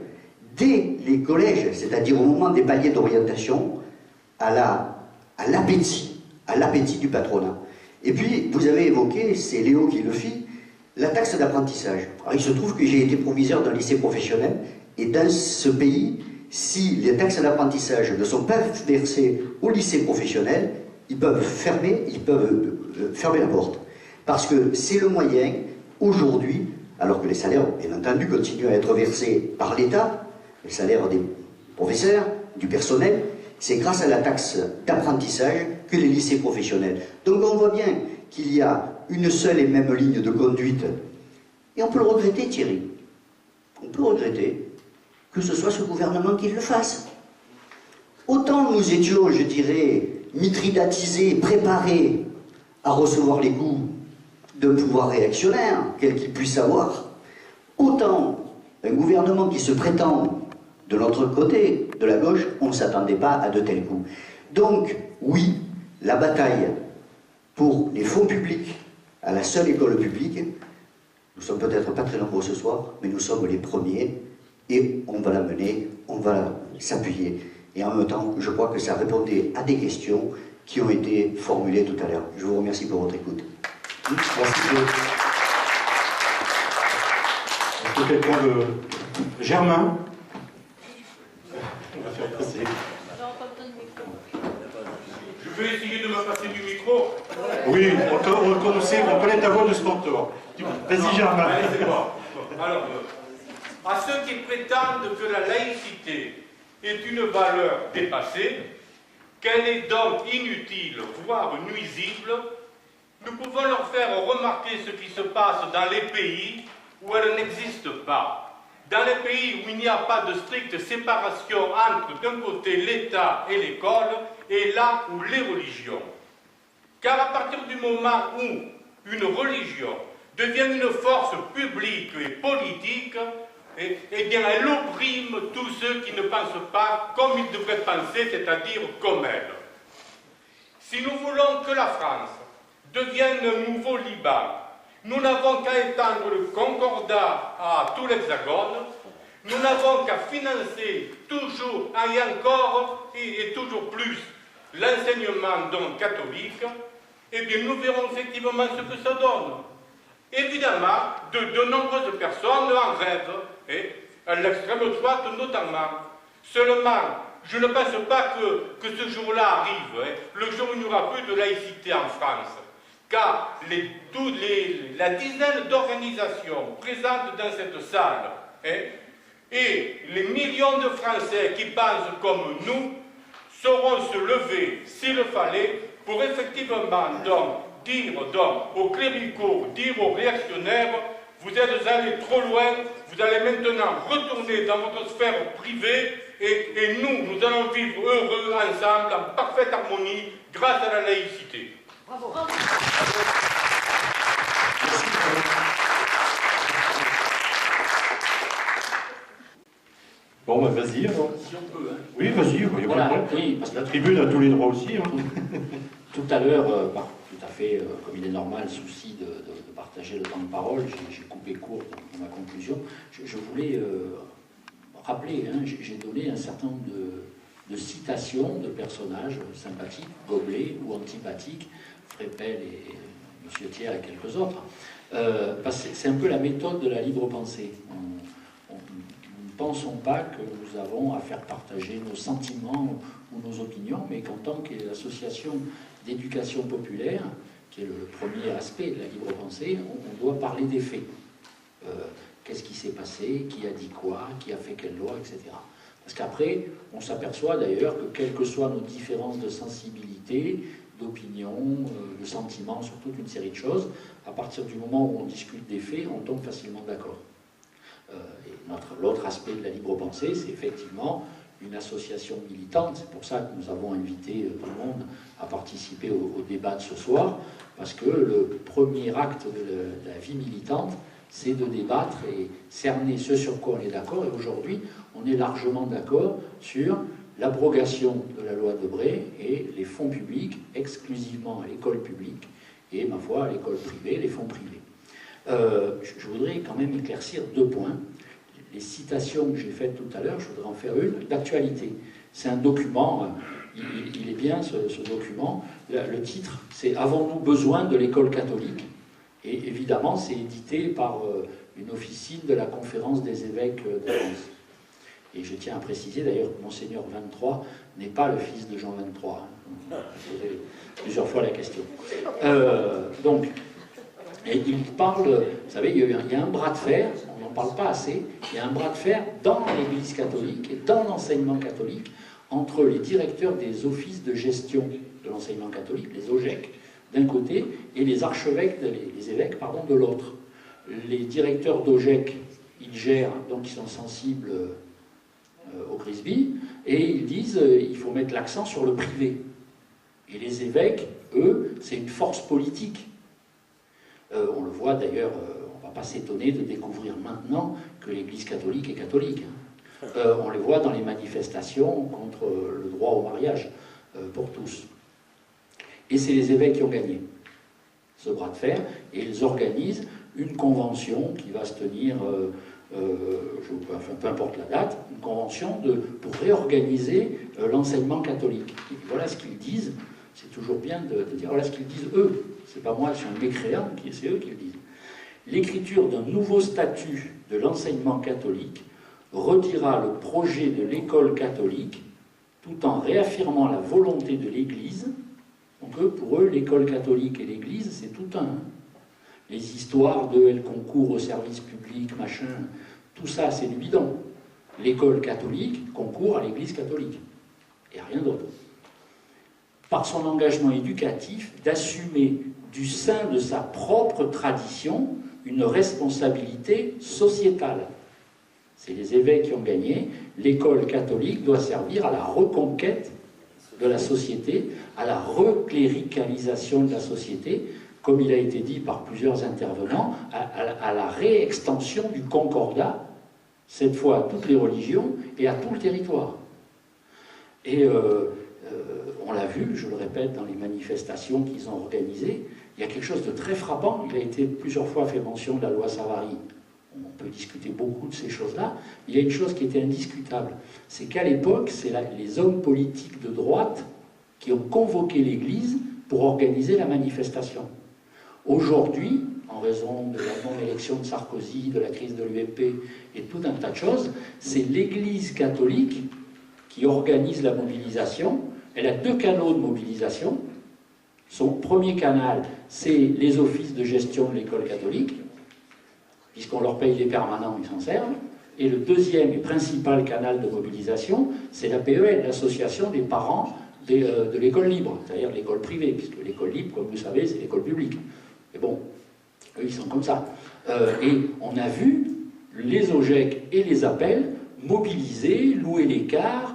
dès les collèges, c'est-à-dire au moment des paliers d'orientation, à l'appétit du patronat. Et puis, vous avez évoqué, c'est Léo qui le fit, la taxe d'apprentissage. Il se trouve que j'ai été proviseur d'un lycée professionnel, et dans ce pays, si les taxes d'apprentissage ne sont pas versées au lycée professionnel, ils peuvent fermer la porte. Parce que c'est le moyen, aujourd'hui, alors que les salaires, bien entendu, continuent à être versés par l'État, les salaires des professeurs, du personnel, c'est grâce à la taxe d'apprentissage que les lycées professionnels. Donc on voit bien qu'il y a une seule et même ligne de conduite. Et on peut le regretter, Thierry. On peut regretter que ce soit ce gouvernement qui le fasse. Autant nous étions, je dirais, mitridatisés, préparés à recevoir les coups d'un pouvoir réactionnaire, quel qu'il puisse avoir, autant un gouvernement qui se prétend de l'autre côté, de la gauche, on ne s'attendait pas à de tels coups. Donc, oui, la bataille pour les fonds publics à la seule école publique, nous sommes peut-être pas très nombreux ce soir, mais nous sommes les premiers, et on va la mener, on va s'appuyer. Et en même temps, je crois que ça répondait à des questions qui ont été formulées tout à l'heure. Je vous remercie pour votre écoute. Merci. Est-ce que quelqu'un de... Germain? On va faire passer. Je vais essayer de me passer du micro. Oui, on connaît ta voix de stentor. Vas-y, Germain. Allez, c'est bon. Alors, à ceux qui prétendent que la laïcité est une valeur dépassée, qu'elle est donc inutile, voire nuisible, nous pouvons leur faire remarquer ce qui se passe dans les pays où elle n'existe pas. Dans les pays où il n'y a pas de stricte séparation entre, d'un côté, l'État et l'école, et là où les religions. Car à partir du moment où une religion devient une force publique et politique, eh bien elle opprime tous ceux qui ne pensent pas comme ils devraient penser, c'est-à-dire comme elle. Si nous voulons que la France devienne un nouveau Liban, nous n'avons qu'à étendre le concordat à tout l'Hexagone, nous n'avons qu'à financer toujours et encore et toujours plus l'enseignement donc catholique, et bien nous verrons effectivement ce que ça donne. Évidemment, de nombreuses personnes en rêvent, à l'extrême droite notamment. Seulement, je ne pense pas que ce jour-là arrive, le jour où il n'y aura plus de laïcité en France. Car la dizaine d'organisations présentes dans cette salle et les millions de Français qui pensent comme nous sauront se lever, s'il le fallait, pour effectivement dire aux cléricaux, dire aux réactionnaires, vous êtes allés trop loin, vous allez maintenant retourner dans votre sphère privée et nous allons vivre heureux ensemble, en parfaite harmonie, grâce à la laïcité. Bravo. Bon, bah vas-y alors. Si on peut, hein. Oui, vas-y, Voilà, oui, parce que la tribune a tous les droits aussi. Hein. Tout à l'heure, tout à fait, comme il est normal, souci de partager le temps de parole, j'ai coupé court dans ma conclusion. Je voulais rappeler, hein, j'ai donné un certain nombre de citations de personnages sympathiques, gobelets ou antipathiques, Frépel et M. Thiers et quelques autres. C'est un peu la méthode de la libre pensée. Nous ne pensons pas que nous avons à faire partager nos sentiments ou nos opinions, mais qu'en tant qu'association d'éducation populaire, qui est le premier aspect de la libre pensée, on doit parler des faits. Qu'est-ce qui s'est passé, qui a dit quoi, qui a fait quelle loi, etc. Parce qu'après, on s'aperçoit d'ailleurs que quelles que soient nos différences de sensibilité, d'opinion, de sentiments sur toute une série de choses, à partir du moment où on discute des faits, on tombe facilement d'accord. L'autre aspect de la libre pensée, c'est effectivement une association militante. C'est pour ça que nous avons invité tout le monde à participer au débat de ce soir, parce que le premier acte de la vie militante, c'est de débattre et cerner ce sur quoi on est d'accord. Et aujourd'hui, on est largement d'accord sur l'abrogation de la loi Debré et les fonds publics exclusivement à l'école publique et, ma foi, à l'école privée, les fonds privés. Je voudrais quand même éclaircir deux points. Les citations que j'ai faites tout à l'heure, je voudrais en faire une d'actualité. C'est un document, il est bien ce document. Le titre, c'est « Avons-nous besoin de l'école catholique ?» Et évidemment, c'est édité par une officine de la Conférence des évêques de France. Et je tiens à préciser d'ailleurs que Monseigneur 23 n'est pas le fils de Jean 23. Hein. Je posais plusieurs fois la question. Et il parle, vous savez, il y a un bras de fer, on n'en parle pas assez, il y a un bras de fer dans l'Église catholique et dans l'enseignement catholique entre les directeurs des offices de gestion de l'enseignement catholique, les OGEC, d'un côté, et les archevêques, les évêques, pardon, de l'autre. Les directeurs d'OGEC, ils gèrent, donc ils sont sensibles au Grisby, et ils disent il faut mettre l'accent sur le privé. Et les évêques, eux, c'est une force politique. On le voit d'ailleurs, on ne va pas s'étonner de découvrir maintenant que l'Église catholique est catholique. Hein. On le voit dans les manifestations contre le droit au mariage pour tous. Et c'est les évêques qui ont gagné ce bras de fer, et ils organisent une convention qui va se tenir, peu importe la date, une convention pour réorganiser l'enseignement catholique. Et voilà ce qu'ils disent. C'est toujours bien de dire, voilà ce qu'ils disent eux. C'est pas moi, je suis un mécréant, c'est eux qui le disent. L'écriture d'un nouveau statut de l'enseignement catholique redira le projet de l'école catholique tout en réaffirmant la volonté de l'Église. Donc pour eux, l'école catholique et l'Église, c'est tout un. Les histoires de elle concourt au service public, machin, tout ça, c'est du bidon. L'école catholique concourt à l'Église catholique. Et rien d'autre. par son engagement éducatif, d'assumer du sein de sa propre tradition une responsabilité sociétale. C'est les évêques qui ont gagné. L'école catholique doit servir à la reconquête de la société, à la recléricalisation de la société, comme il a été dit par plusieurs intervenants, à la réextension du concordat, cette fois à toutes les religions et à tout le territoire. Et on l'a vu, je le répète, dans les manifestations qu'ils ont organisées, il y a quelque chose de très frappant. Il a été plusieurs fois fait mention de la loi Savary. On peut discuter beaucoup de ces choses-là. Il y a une chose qui était indiscutable, c'est qu'à l'époque, c'est les hommes politiques de droite qui ont convoqué l'Église pour organiser la manifestation. Aujourd'hui, en raison de la non-élection de Sarkozy, de la crise de l'UMP et tout un tas de choses, c'est l'Église catholique qui organise la mobilisation. Elle a 2 canaux de mobilisation. Son premier canal, c'est les offices de gestion de l'école catholique, puisqu'on leur paye les permanents, ils s'en servent. Et le deuxième et principal canal de mobilisation, c'est la PEL, l'association des parents de l'école libre, c'est-à-dire l'école privée, puisque l'école libre, comme vous savez, c'est l'école publique. Mais bon, eux, ils sont comme ça. Et on a vu les OGEC et les appels mobiliser, louer les cars,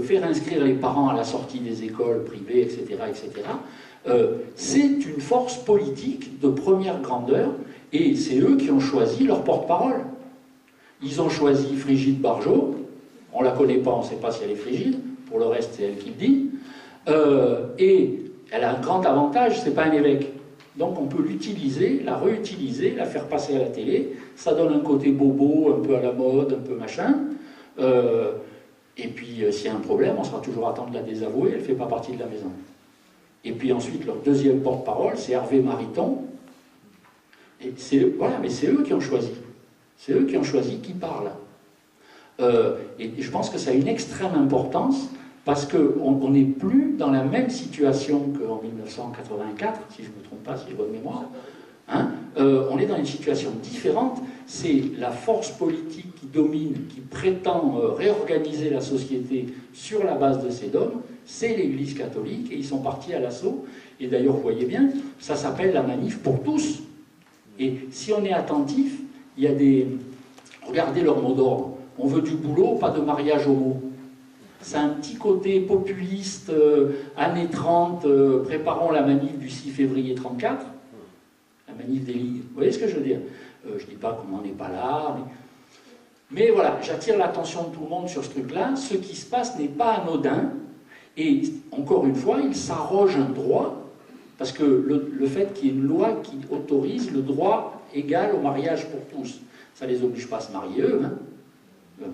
faire inscrire les parents à la sortie des écoles privées, etc. etc. C'est une force politique de première grandeur, et c'est eux qui ont choisi leur porte-parole. Ils ont choisi Frigide Barjot, on ne la connaît pas, on ne sait pas si elle est frigide, pour le reste c'est elle qui le dit, et elle a un grand avantage, c'est pas un évêque. Donc on peut l'utiliser, la réutiliser, la faire passer à la télé, ça donne un côté bobo, un peu à la mode, un peu machin, et puis s'il y a un problème, on sera toujours à temps de la désavouer, elle ne fait pas partie de la maison. Et puis ensuite, leur deuxième porte-parole, c'est Hervé Mariton, et voilà, mais c'est eux qui ont choisi. C'est eux qui ont choisi qui parle. Et je pense que ça a une extrême importance parce qu'on n'est plus dans la même situation qu'en 1984, si je ne me trompe pas, si j'ai bonne mémoire. Hein, on est dans une situation différente. C'est la force politique qui domine, qui prétend réorganiser la société sur la base de ces dogmes. C'est l'Église catholique et ils sont partis à l'assaut. Et d'ailleurs, vous voyez bien, ça s'appelle la manif pour tous. Et si on est attentif, il y a des... Regardez leur mot d'ordre. On veut du boulot, pas de mariage homo. C'est un petit côté populiste, années 30, préparons la manif du 6 février 34, la manif des ligues. Vous voyez ce que je veux dire? Je ne dis pas qu'on n'en est pas là, mais voilà, j'attire l'attention de tout le monde sur ce truc-là. Ce qui se passe n'est pas anodin, et encore une fois, ils s'arrogent un droit, parce que le fait qu'il y ait une loi qui autorise le droit égal au mariage pour tous, ça ne les oblige pas à se marier eux, hein.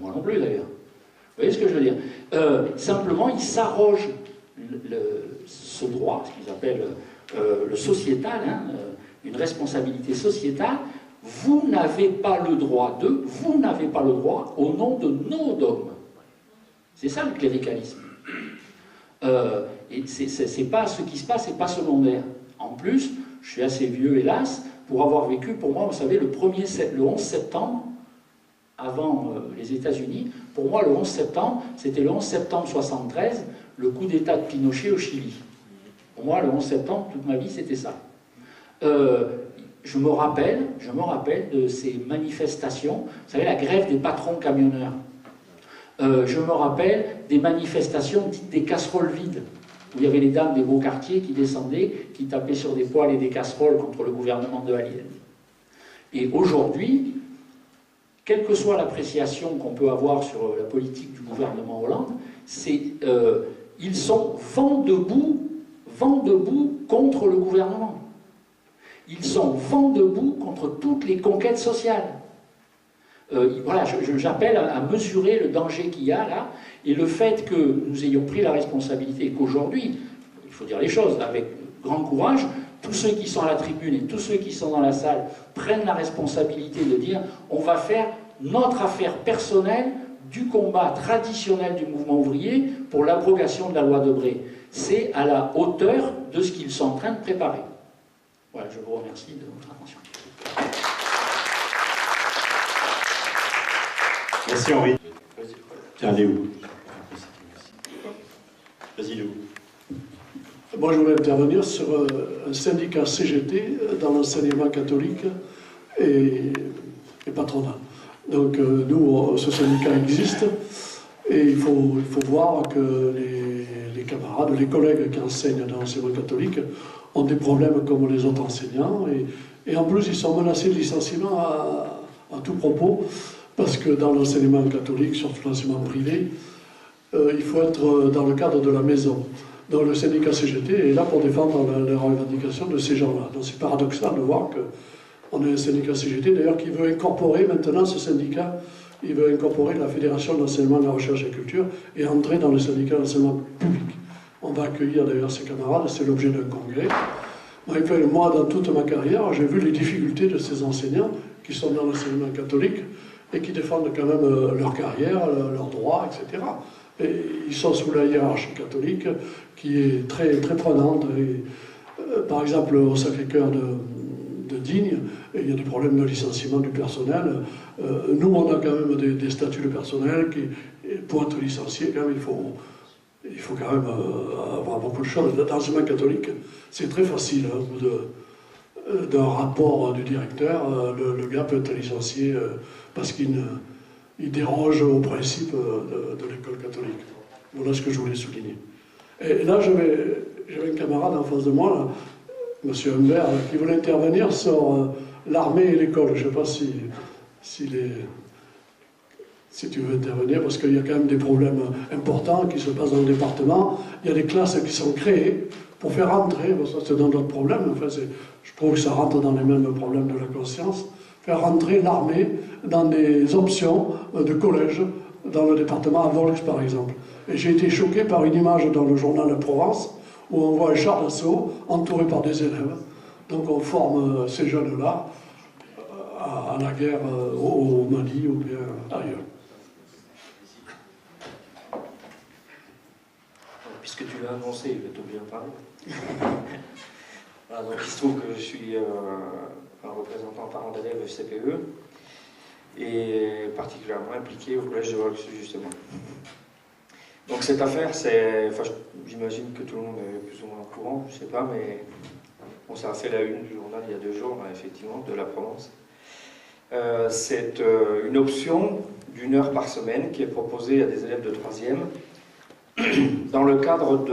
Moi non plus d'ailleurs. Vous voyez ce que je veux dire? Simplement, ils s'arrogent ce droit, ce qu'ils appellent le sociétal, hein, une responsabilité sociétale. Vous n'avez pas le droit de, vous n'avez pas le droit au nom de nos dogmes. C'est ça le cléricalisme. Et c'est pas ce qui se passe, c'est pas secondaire. En plus, je suis assez vieux, hélas, pour avoir vécu, pour moi, vous savez, le 11 septembre, avant les États-Unis, pour moi, le 11 septembre, c'était le 11 septembre 73, le coup d'État de Pinochet au Chili. Pour moi, le 11 septembre, toute ma vie, c'était ça. Je me rappelle de ces manifestations, vous savez, la grève des patrons camionneurs. Je me rappelle des manifestations dites des casseroles vides, où il y avait les dames des beaux quartiers qui descendaient, qui tapaient sur des poêles et des casseroles contre le gouvernement de Aliyev. Et aujourd'hui, quelle que soit l'appréciation qu'on peut avoir sur la politique du gouvernement Hollande, ils sont vent debout contre le gouvernement. Ils sont vent debout contre toutes les conquêtes sociales. Voilà, j'appelle à mesurer le danger qu'il y a là, et le fait que nous ayons pris la responsabilité, et qu'aujourd'hui, il faut dire les choses, avec grand courage, tous ceux qui sont à la tribune et tous ceux qui sont dans la salle prennent la responsabilité de dire on va faire notre affaire personnelle du combat traditionnel du mouvement ouvrier pour l'abrogation de la loi Debré. C'est à la hauteur de ce qu'ils sont en train de préparer. Voilà, je vous remercie de votre attention. Merci Henri. Tiens, Léo. Vas-y Léo. moi je voulais intervenir sur un syndicat CGT dans l'enseignement catholique et patronat. Donc nous, ce syndicat existe et il faut voir que les camarades, les collègues qui enseignent dans l'enseignement catholique ont des problèmes comme les autres enseignants et en plus ils sont menacés de licenciement à tout propos parce que dans l'enseignement catholique, surtout l'enseignement privé, il faut être dans le cadre de la maison. Donc le syndicat CGT est là pour défendre les revendications de ces gens-là. Donc c'est paradoxal de voir qu'on a un syndicat CGT d'ailleurs qui veut incorporer maintenant ce syndicat, il veut incorporer la Fédération d'enseignement de la recherche et culture et entrer dans le syndicat d'enseignement public. On va accueillir d'ailleurs ces camarades, c'est l'objet d'un congrès. Moi, dans toute ma carrière, j'ai vu les difficultés de ces enseignants qui sont dans l'enseignement catholique et qui défendent quand même leur carrière, leurs droits, etc. Et ils sont sous la hiérarchie catholique qui est très, très prenante. Et, par exemple, au Sacré-Cœur de Digne, il y a des problèmes de licenciement du personnel. Nous, on a quand même des statuts de personnel qui, pour être licencié, quand même, il faut quand même avoir beaucoup de choses. Dans l'enseignement catholique, c'est très facile. Au bout d'un rapport du directeur, le gars peut être licencié parce qu'il déroge au principe de l'école catholique. Voilà ce que je voulais souligner. Et là, j'avais un camarade en face de moi, là, M. Humbert, qui voulait intervenir sur l'armée et l'école. Je ne sais pas si tu veux intervenir, parce qu'il y a quand même des problèmes importants qui se passent dans le département. Il y a des classes qui sont créées pour faire rentrer, bon, ça c'est dans d'autres problèmes, enfin, je trouve que ça rentre dans les mêmes problèmes de la conscience, faire rentrer l'armée dans des options de collège dans le département à Volx par exemple. Et j'ai été choqué par une image dans le journal de Provence où on voit un char d'assaut entouré par des élèves. Donc on forme ces jeunes-là à la guerre au Mali ou bien ailleurs. Puisque tu l'as annoncé, je vais t'oublier en parler. Voilà, donc il se trouve que je suis un représentant parent d'élèves CPE et particulièrement impliqué au collège de Volx, justement. Donc cette affaire, j'imagine que tout le monde est plus ou moins au courant, je ne sais pas, mais bon, ça a fait la une du journal il y a 2 jours, effectivement, de la Provence. C'est une option d'1 heure par semaine qui est proposée à des élèves de 3e dans le cadre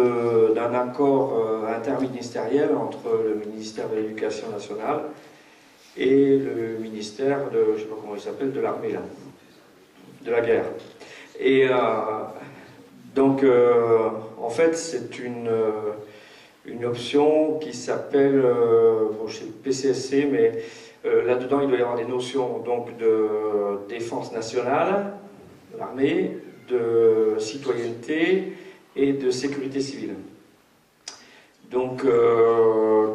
d'un accord interministériel entre le ministère de l'Éducation nationale et le ministère de, je ne sais pas comment il s'appelle, de l'armée, là, de la guerre. Et donc, en fait, c'est une option qui s'appelle, bon, je sais PCSC, mais là-dedans, il doit y avoir des notions donc, de défense nationale, de l'armée, de citoyenneté et de sécurité civile. Donc,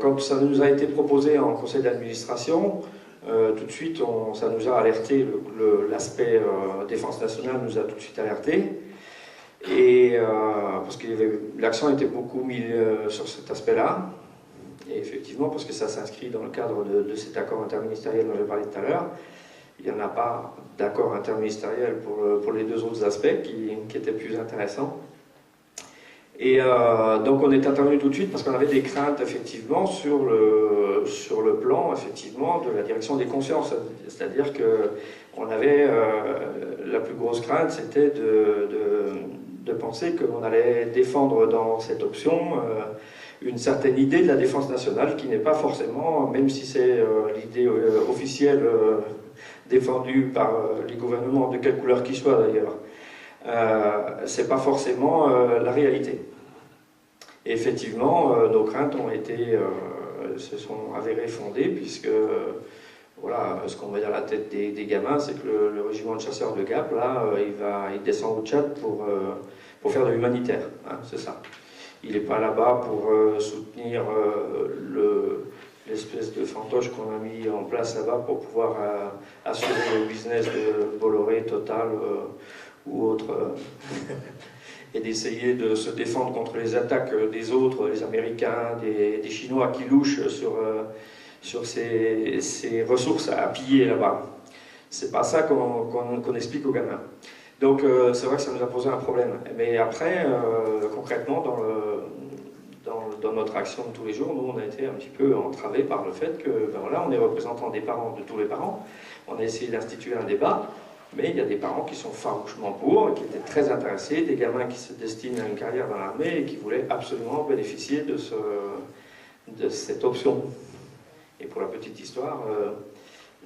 quand ça nous a été proposé en conseil d'administration, tout de suite, ça nous a alerté, l'aspect défense nationale nous a tout de suite alerté, et parce que l'accent était beaucoup mis sur cet aspect-là, et effectivement, parce que ça s'inscrit dans le cadre de cet accord interministériel dont j'ai parlé tout à l'heure. Il n'y en a pas d'accord interministériel pour les 2 autres aspects qui étaient plus intéressants. Et donc on est intervenu tout de suite parce qu'on avait des craintes effectivement sur le plan effectivement de la direction des consciences. C'est-à-dire qu'on avait la plus grosse crainte, c'était de penser qu'on allait défendre dans cette option une certaine idée de la défense nationale qui n'est pas forcément, même si c'est l'idée officielle défendue par les gouvernements de quelle couleur qu'ils soient d'ailleurs, c'est pas forcément la réalité. Et effectivement, nos craintes se sont avérées fondées, puisque voilà, ce qu'on met dans la tête des gamins, c'est que le régiment de chasseurs de Gap, là, il descend au Tchad pour faire de l'humanitaire, hein, c'est ça. Il n'est pas là-bas pour soutenir l'espèce de fantoche qu'on a mis en place là-bas pour pouvoir assurer le business de Bolloré, Total ou autres, et d'essayer de se défendre contre les attaques des autres, les Américains, des Chinois qui louchent sur ces ressources à piller là-bas. C'est pas ça qu'on explique aux gamins. Donc c'est vrai que ça nous a posé un problème. Mais après, concrètement, dans dans notre action de tous les jours, nous, on a été un petit peu entravés par le fait que, ben voilà, on est représentant des parents, de tous les parents. On a essayé d'instituer un débat, mais il y a des parents qui sont farouchement pour, qui étaient très intéressés, des gamins qui se destinent à une carrière dans l'armée et qui voulaient absolument bénéficier de cette option. Et pour la petite histoire,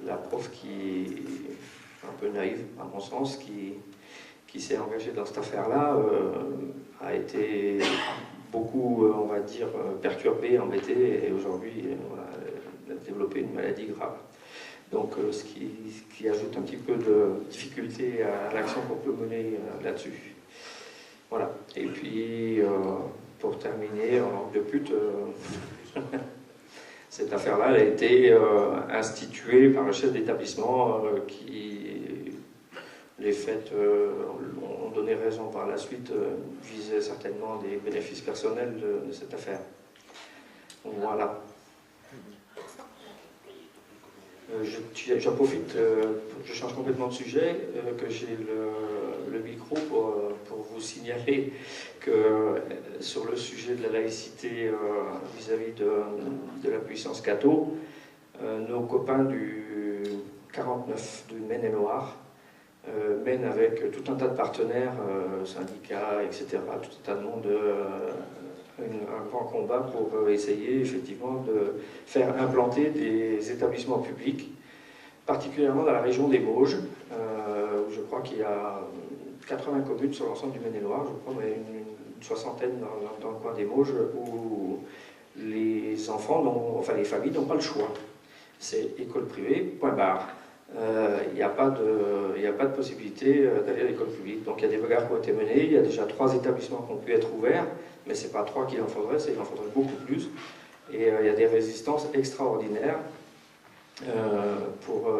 la prof qui est un peu naïve, à mon sens, qui s'est engagée dans cette affaire-là, a été beaucoup, on va dire, perturbée, embêtée, et aujourd'hui, voilà, elle a développé une maladie grave. Donc, ce qui ajoute un petit peu de difficulté à l'action qu'on peut mener là-dessus. Voilà. Et puis, pour terminer, en langue de pute, cette affaire-là, elle a été instituée par le chef d'établissement qui, les faits ont donné raison par la suite, visait certainement des bénéfices personnels de cette affaire. Voilà. J'en profite, je change complètement de sujet, que j'ai le micro pour vous signaler que sur le sujet de la laïcité vis-à-vis de la puissance catho, nos copains du 49 du Maine-et-Loire mènent avec tout un tas de partenaires, syndicats, etc., tout un tas de monde, un grand combat pour essayer effectivement de faire implanter des établissements publics, particulièrement dans la région des Mauges, où je crois qu'il y a 80 communes sur l'ensemble du Maine-et-Loire, je crois, mais une soixantaine dans le coin des Mauges, où les enfants, enfin les familles n'ont pas le choix. C'est école privée, point barre. Il n'y a pas de possibilité d'aller à l'école publique. Donc il y a des bagarres qui ont été menées, il y a déjà 3 établissements qui ont pu être ouverts, mais ce n'est pas 3 qu'il en faudrait, il en faudrait beaucoup plus. Et il y a des résistances extraordinaires pour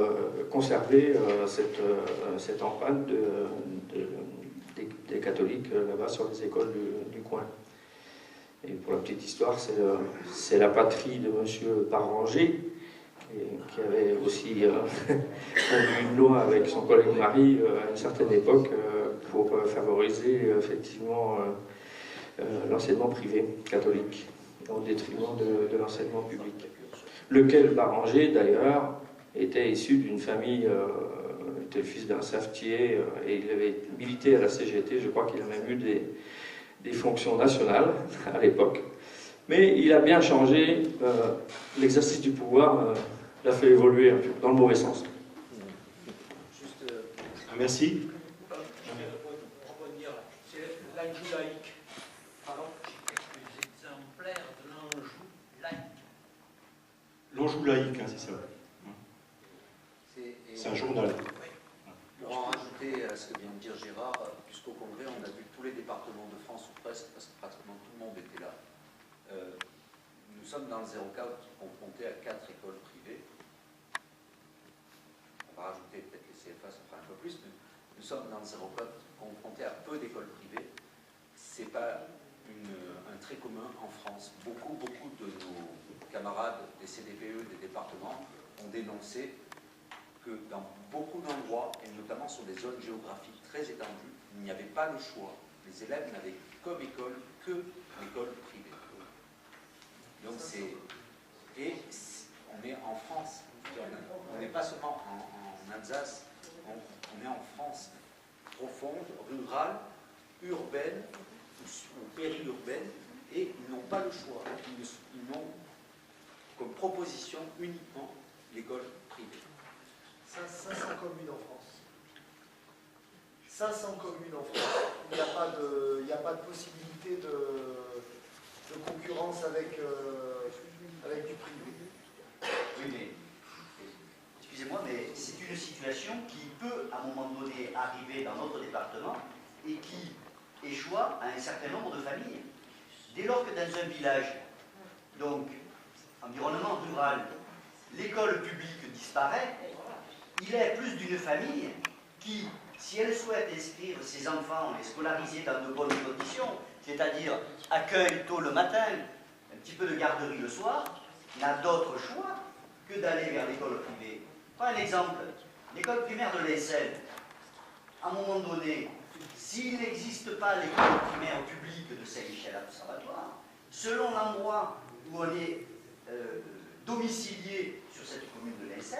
conserver cette empreinte des catholiques là-bas sur les écoles du coin. Et pour la petite histoire, c'est la patrie de M. Paranger, qui avait aussi conduit une loi avec son collègue Marie à une certaine époque pour favoriser effectivement l'enseignement privé catholique au détriment de l'enseignement public. Lequel Paranger, d'ailleurs, était issu d'une famille, était le fils d'un savetier, et il avait milité à la CGT, je crois qu'il a même eu des fonctions nationales à l'époque. Mais il a bien changé, l'exercice du pouvoir l'a fait évoluer un peu, dans le mauvais sens. Merci. C'est l'Anjou laïque. Pardon, j'ai quelques exemplaires de l'Anjou laïque. L'Anjou laïque, hein, c'est ça. C'est un journal. Pour en rajouter à ce que vient de dire Gérard, puisqu'au Congrès, on a vu tous les départements de France, ou presque, parce que pratiquement tout le monde était là. Nous sommes dans le 04 confrontés à 4 écoles privées. On va rajouter peut-être les CFA, ça fera un peu plus, mais nous sommes dans le 04 confrontés à peu d'écoles privées. Ce n'est pas un trait commun en France. Beaucoup de nos camarades des CDPE, des départements, ont dénoncé que dans beaucoup d'endroits, et notamment sur des zones géographiques très étendues, il n'y avait pas le choix. Les élèves n'avaient comme école que l'école privée. Donc on est en France, on n'est pas seulement en Alsace, on est en France profonde, rurale, urbaine ou périurbaine, et ils n'ont pas le choix. Ils n'ont comme proposition uniquement l'école privée. 500 communes en France. 500 communes en France. Il n'y a pas de possibilité de concurrence avec du privé. Oui, mais, excusez-moi, mais c'est une situation qui peut, à un moment donné, arriver dans notre département et qui échoua à un certain nombre de familles. Dès lors que dans un village, donc, environnement rural, l'école publique disparaît, il est plus d'une famille qui, si elle souhaite inscrire ses enfants, les scolariser dans de bonnes conditions, c'est-à-dire accueil tôt le matin, un petit peu de garderie le soir, n'a d'autre choix que d'aller vers l'école privée. Prends un exemple, l'école primaire de l'Aisselle. À un moment donné, s'il n'existe pas l'école primaire publique de Saint-Michel-Observatoire, selon l'endroit où on est domicilié sur cette commune de l'Aisne,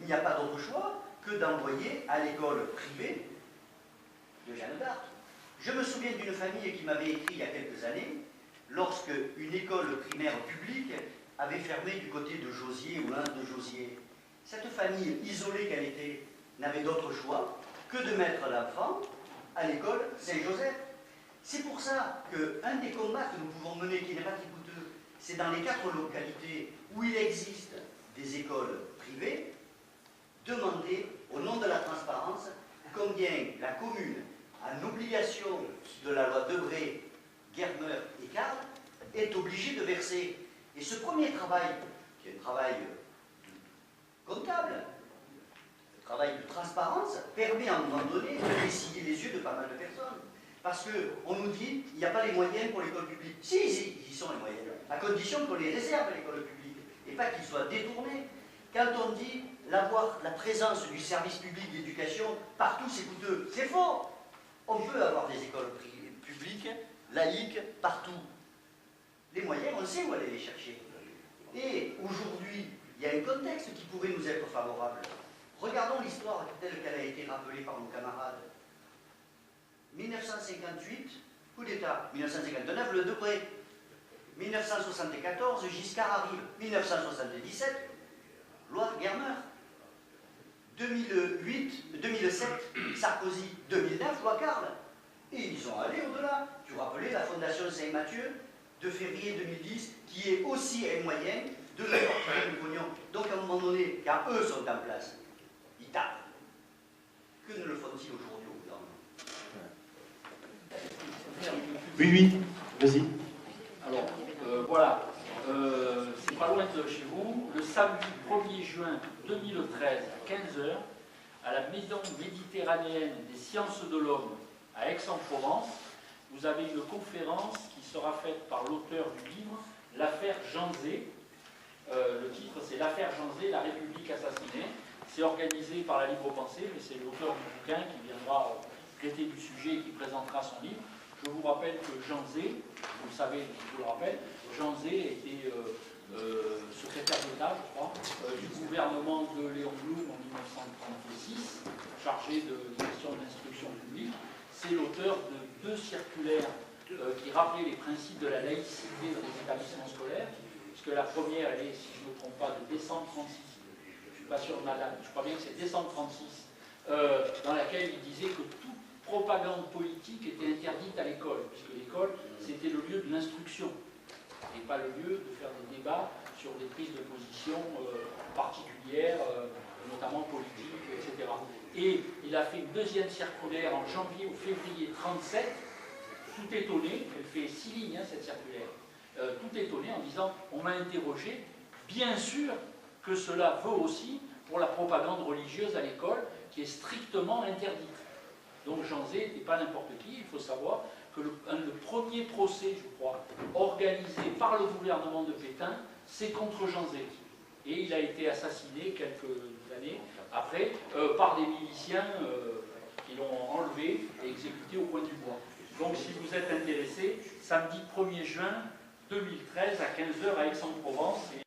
il n'y a pas d'autre choix que d'envoyer à l'école privée de Jeanne d'Arc. Je me souviens d'une famille qui m'avait écrit il y a quelques années, lorsque une école primaire publique avait fermé du côté de Josier ou l'Anse de Josier. Cette famille, isolée qu'elle était, n'avait d'autre choix que de mettre l'enfant à l'école Saint-Joseph. C'est pour ça qu'un des combats que nous pouvons mener, qui n'est pas très coûteux, c'est dans les 4 localités où il existe des écoles privées, demander, au nom de la transparence, combien la commune, en obligation de la loi Debré, Germer et Carle, est obligée de verser. Et ce premier travail, qui est un travail comptable, un travail de transparence, permet à un moment donné de dessiller les yeux de pas mal de personnes. Parce qu'on nous dit qu'il n'y a pas les moyens pour l'école publique. Si, ils y sont les moyens, à condition qu'on les réserve à l'école publique, et pas qu'ils soient détournés. Quand on dit la présence du service public d'éducation partout, c'est coûteux, c'est faux. On peut avoir des écoles publiques, laïques, partout. Les moyens, on sait où aller les chercher. Et aujourd'hui, il y a un contexte qui pourrait nous être favorable. Regardons l'histoire telle qu'elle a été rappelée par nos camarades. 1958, coup d'État. 1959, le Debré. 1974, Giscard arrive. 1977, loi Germer. 2007, Sarkozy. 2009, loi Carle. Et ils sont allés au-delà. Tu rappelais la Fondation Saint-Mathieu de février 2010, qui est aussi un moyen de leur porter le pognon. Donc à un moment donné, quand eux sont en place, ils tapent. Que ne le font-ils aujourd'hui au gouvernement? Oui, oui, vas-y. Alors, voilà, c'est pas loin de chez vous, le samedi 1er juin 2013 à 15h, à la Maison méditerranéenne des sciences de l'homme à Aix-en-Provence, vous avez une conférence qui sera faite par l'auteur du livre « L'affaire Janzé ». Le titre, c'est « L'affaire Janzé, la République assassinée ». C'est organisé par la Libre Pensée, mais c'est l'auteur du bouquin qui viendra traiter du sujet et qui présentera son livre. Je vous rappelle que Janzé, vous le savez, je vous le rappelle, Janzé était secrétaire d'État, je crois, du gouvernement de Léon Blum en 1936, chargé de question de l'instruction publique. C'est l'auteur de 2 circulaires qui rappelaient les principes de la laïcité dans les établissements scolaires, puisque la première, elle est, si je ne me trompe pas, de décembre 36, je ne suis pas sûr de ma date, je crois bien que c'est décembre 36, dans laquelle il disait que toute propagande politique était interdite à l'école, puisque l'école, c'était le lieu de l'instruction, et pas le lieu de faire des débats sur des prises de position particulières, notamment politiques, etc. Et il a fait une 2e circulaire en janvier ou février 37, tout étonné, elle fait 6 lignes cette circulaire, tout étonné en disant « on m'a interrogé, bien sûr que cela vaut aussi pour la propagande religieuse à l'école, qui est strictement interdite ». Donc Janzé n'est pas n'importe qui, il faut savoir que le premier procès, je crois, organisé par le gouvernement de Pétain, c'est contre Janzé. Et il a été assassiné quelques années après par des miliciens qui l'ont enlevé et exécuté au coin du bois. Donc si vous êtes intéressé, samedi 1er juin 2013 à 15h à Aix-en-Provence, c'est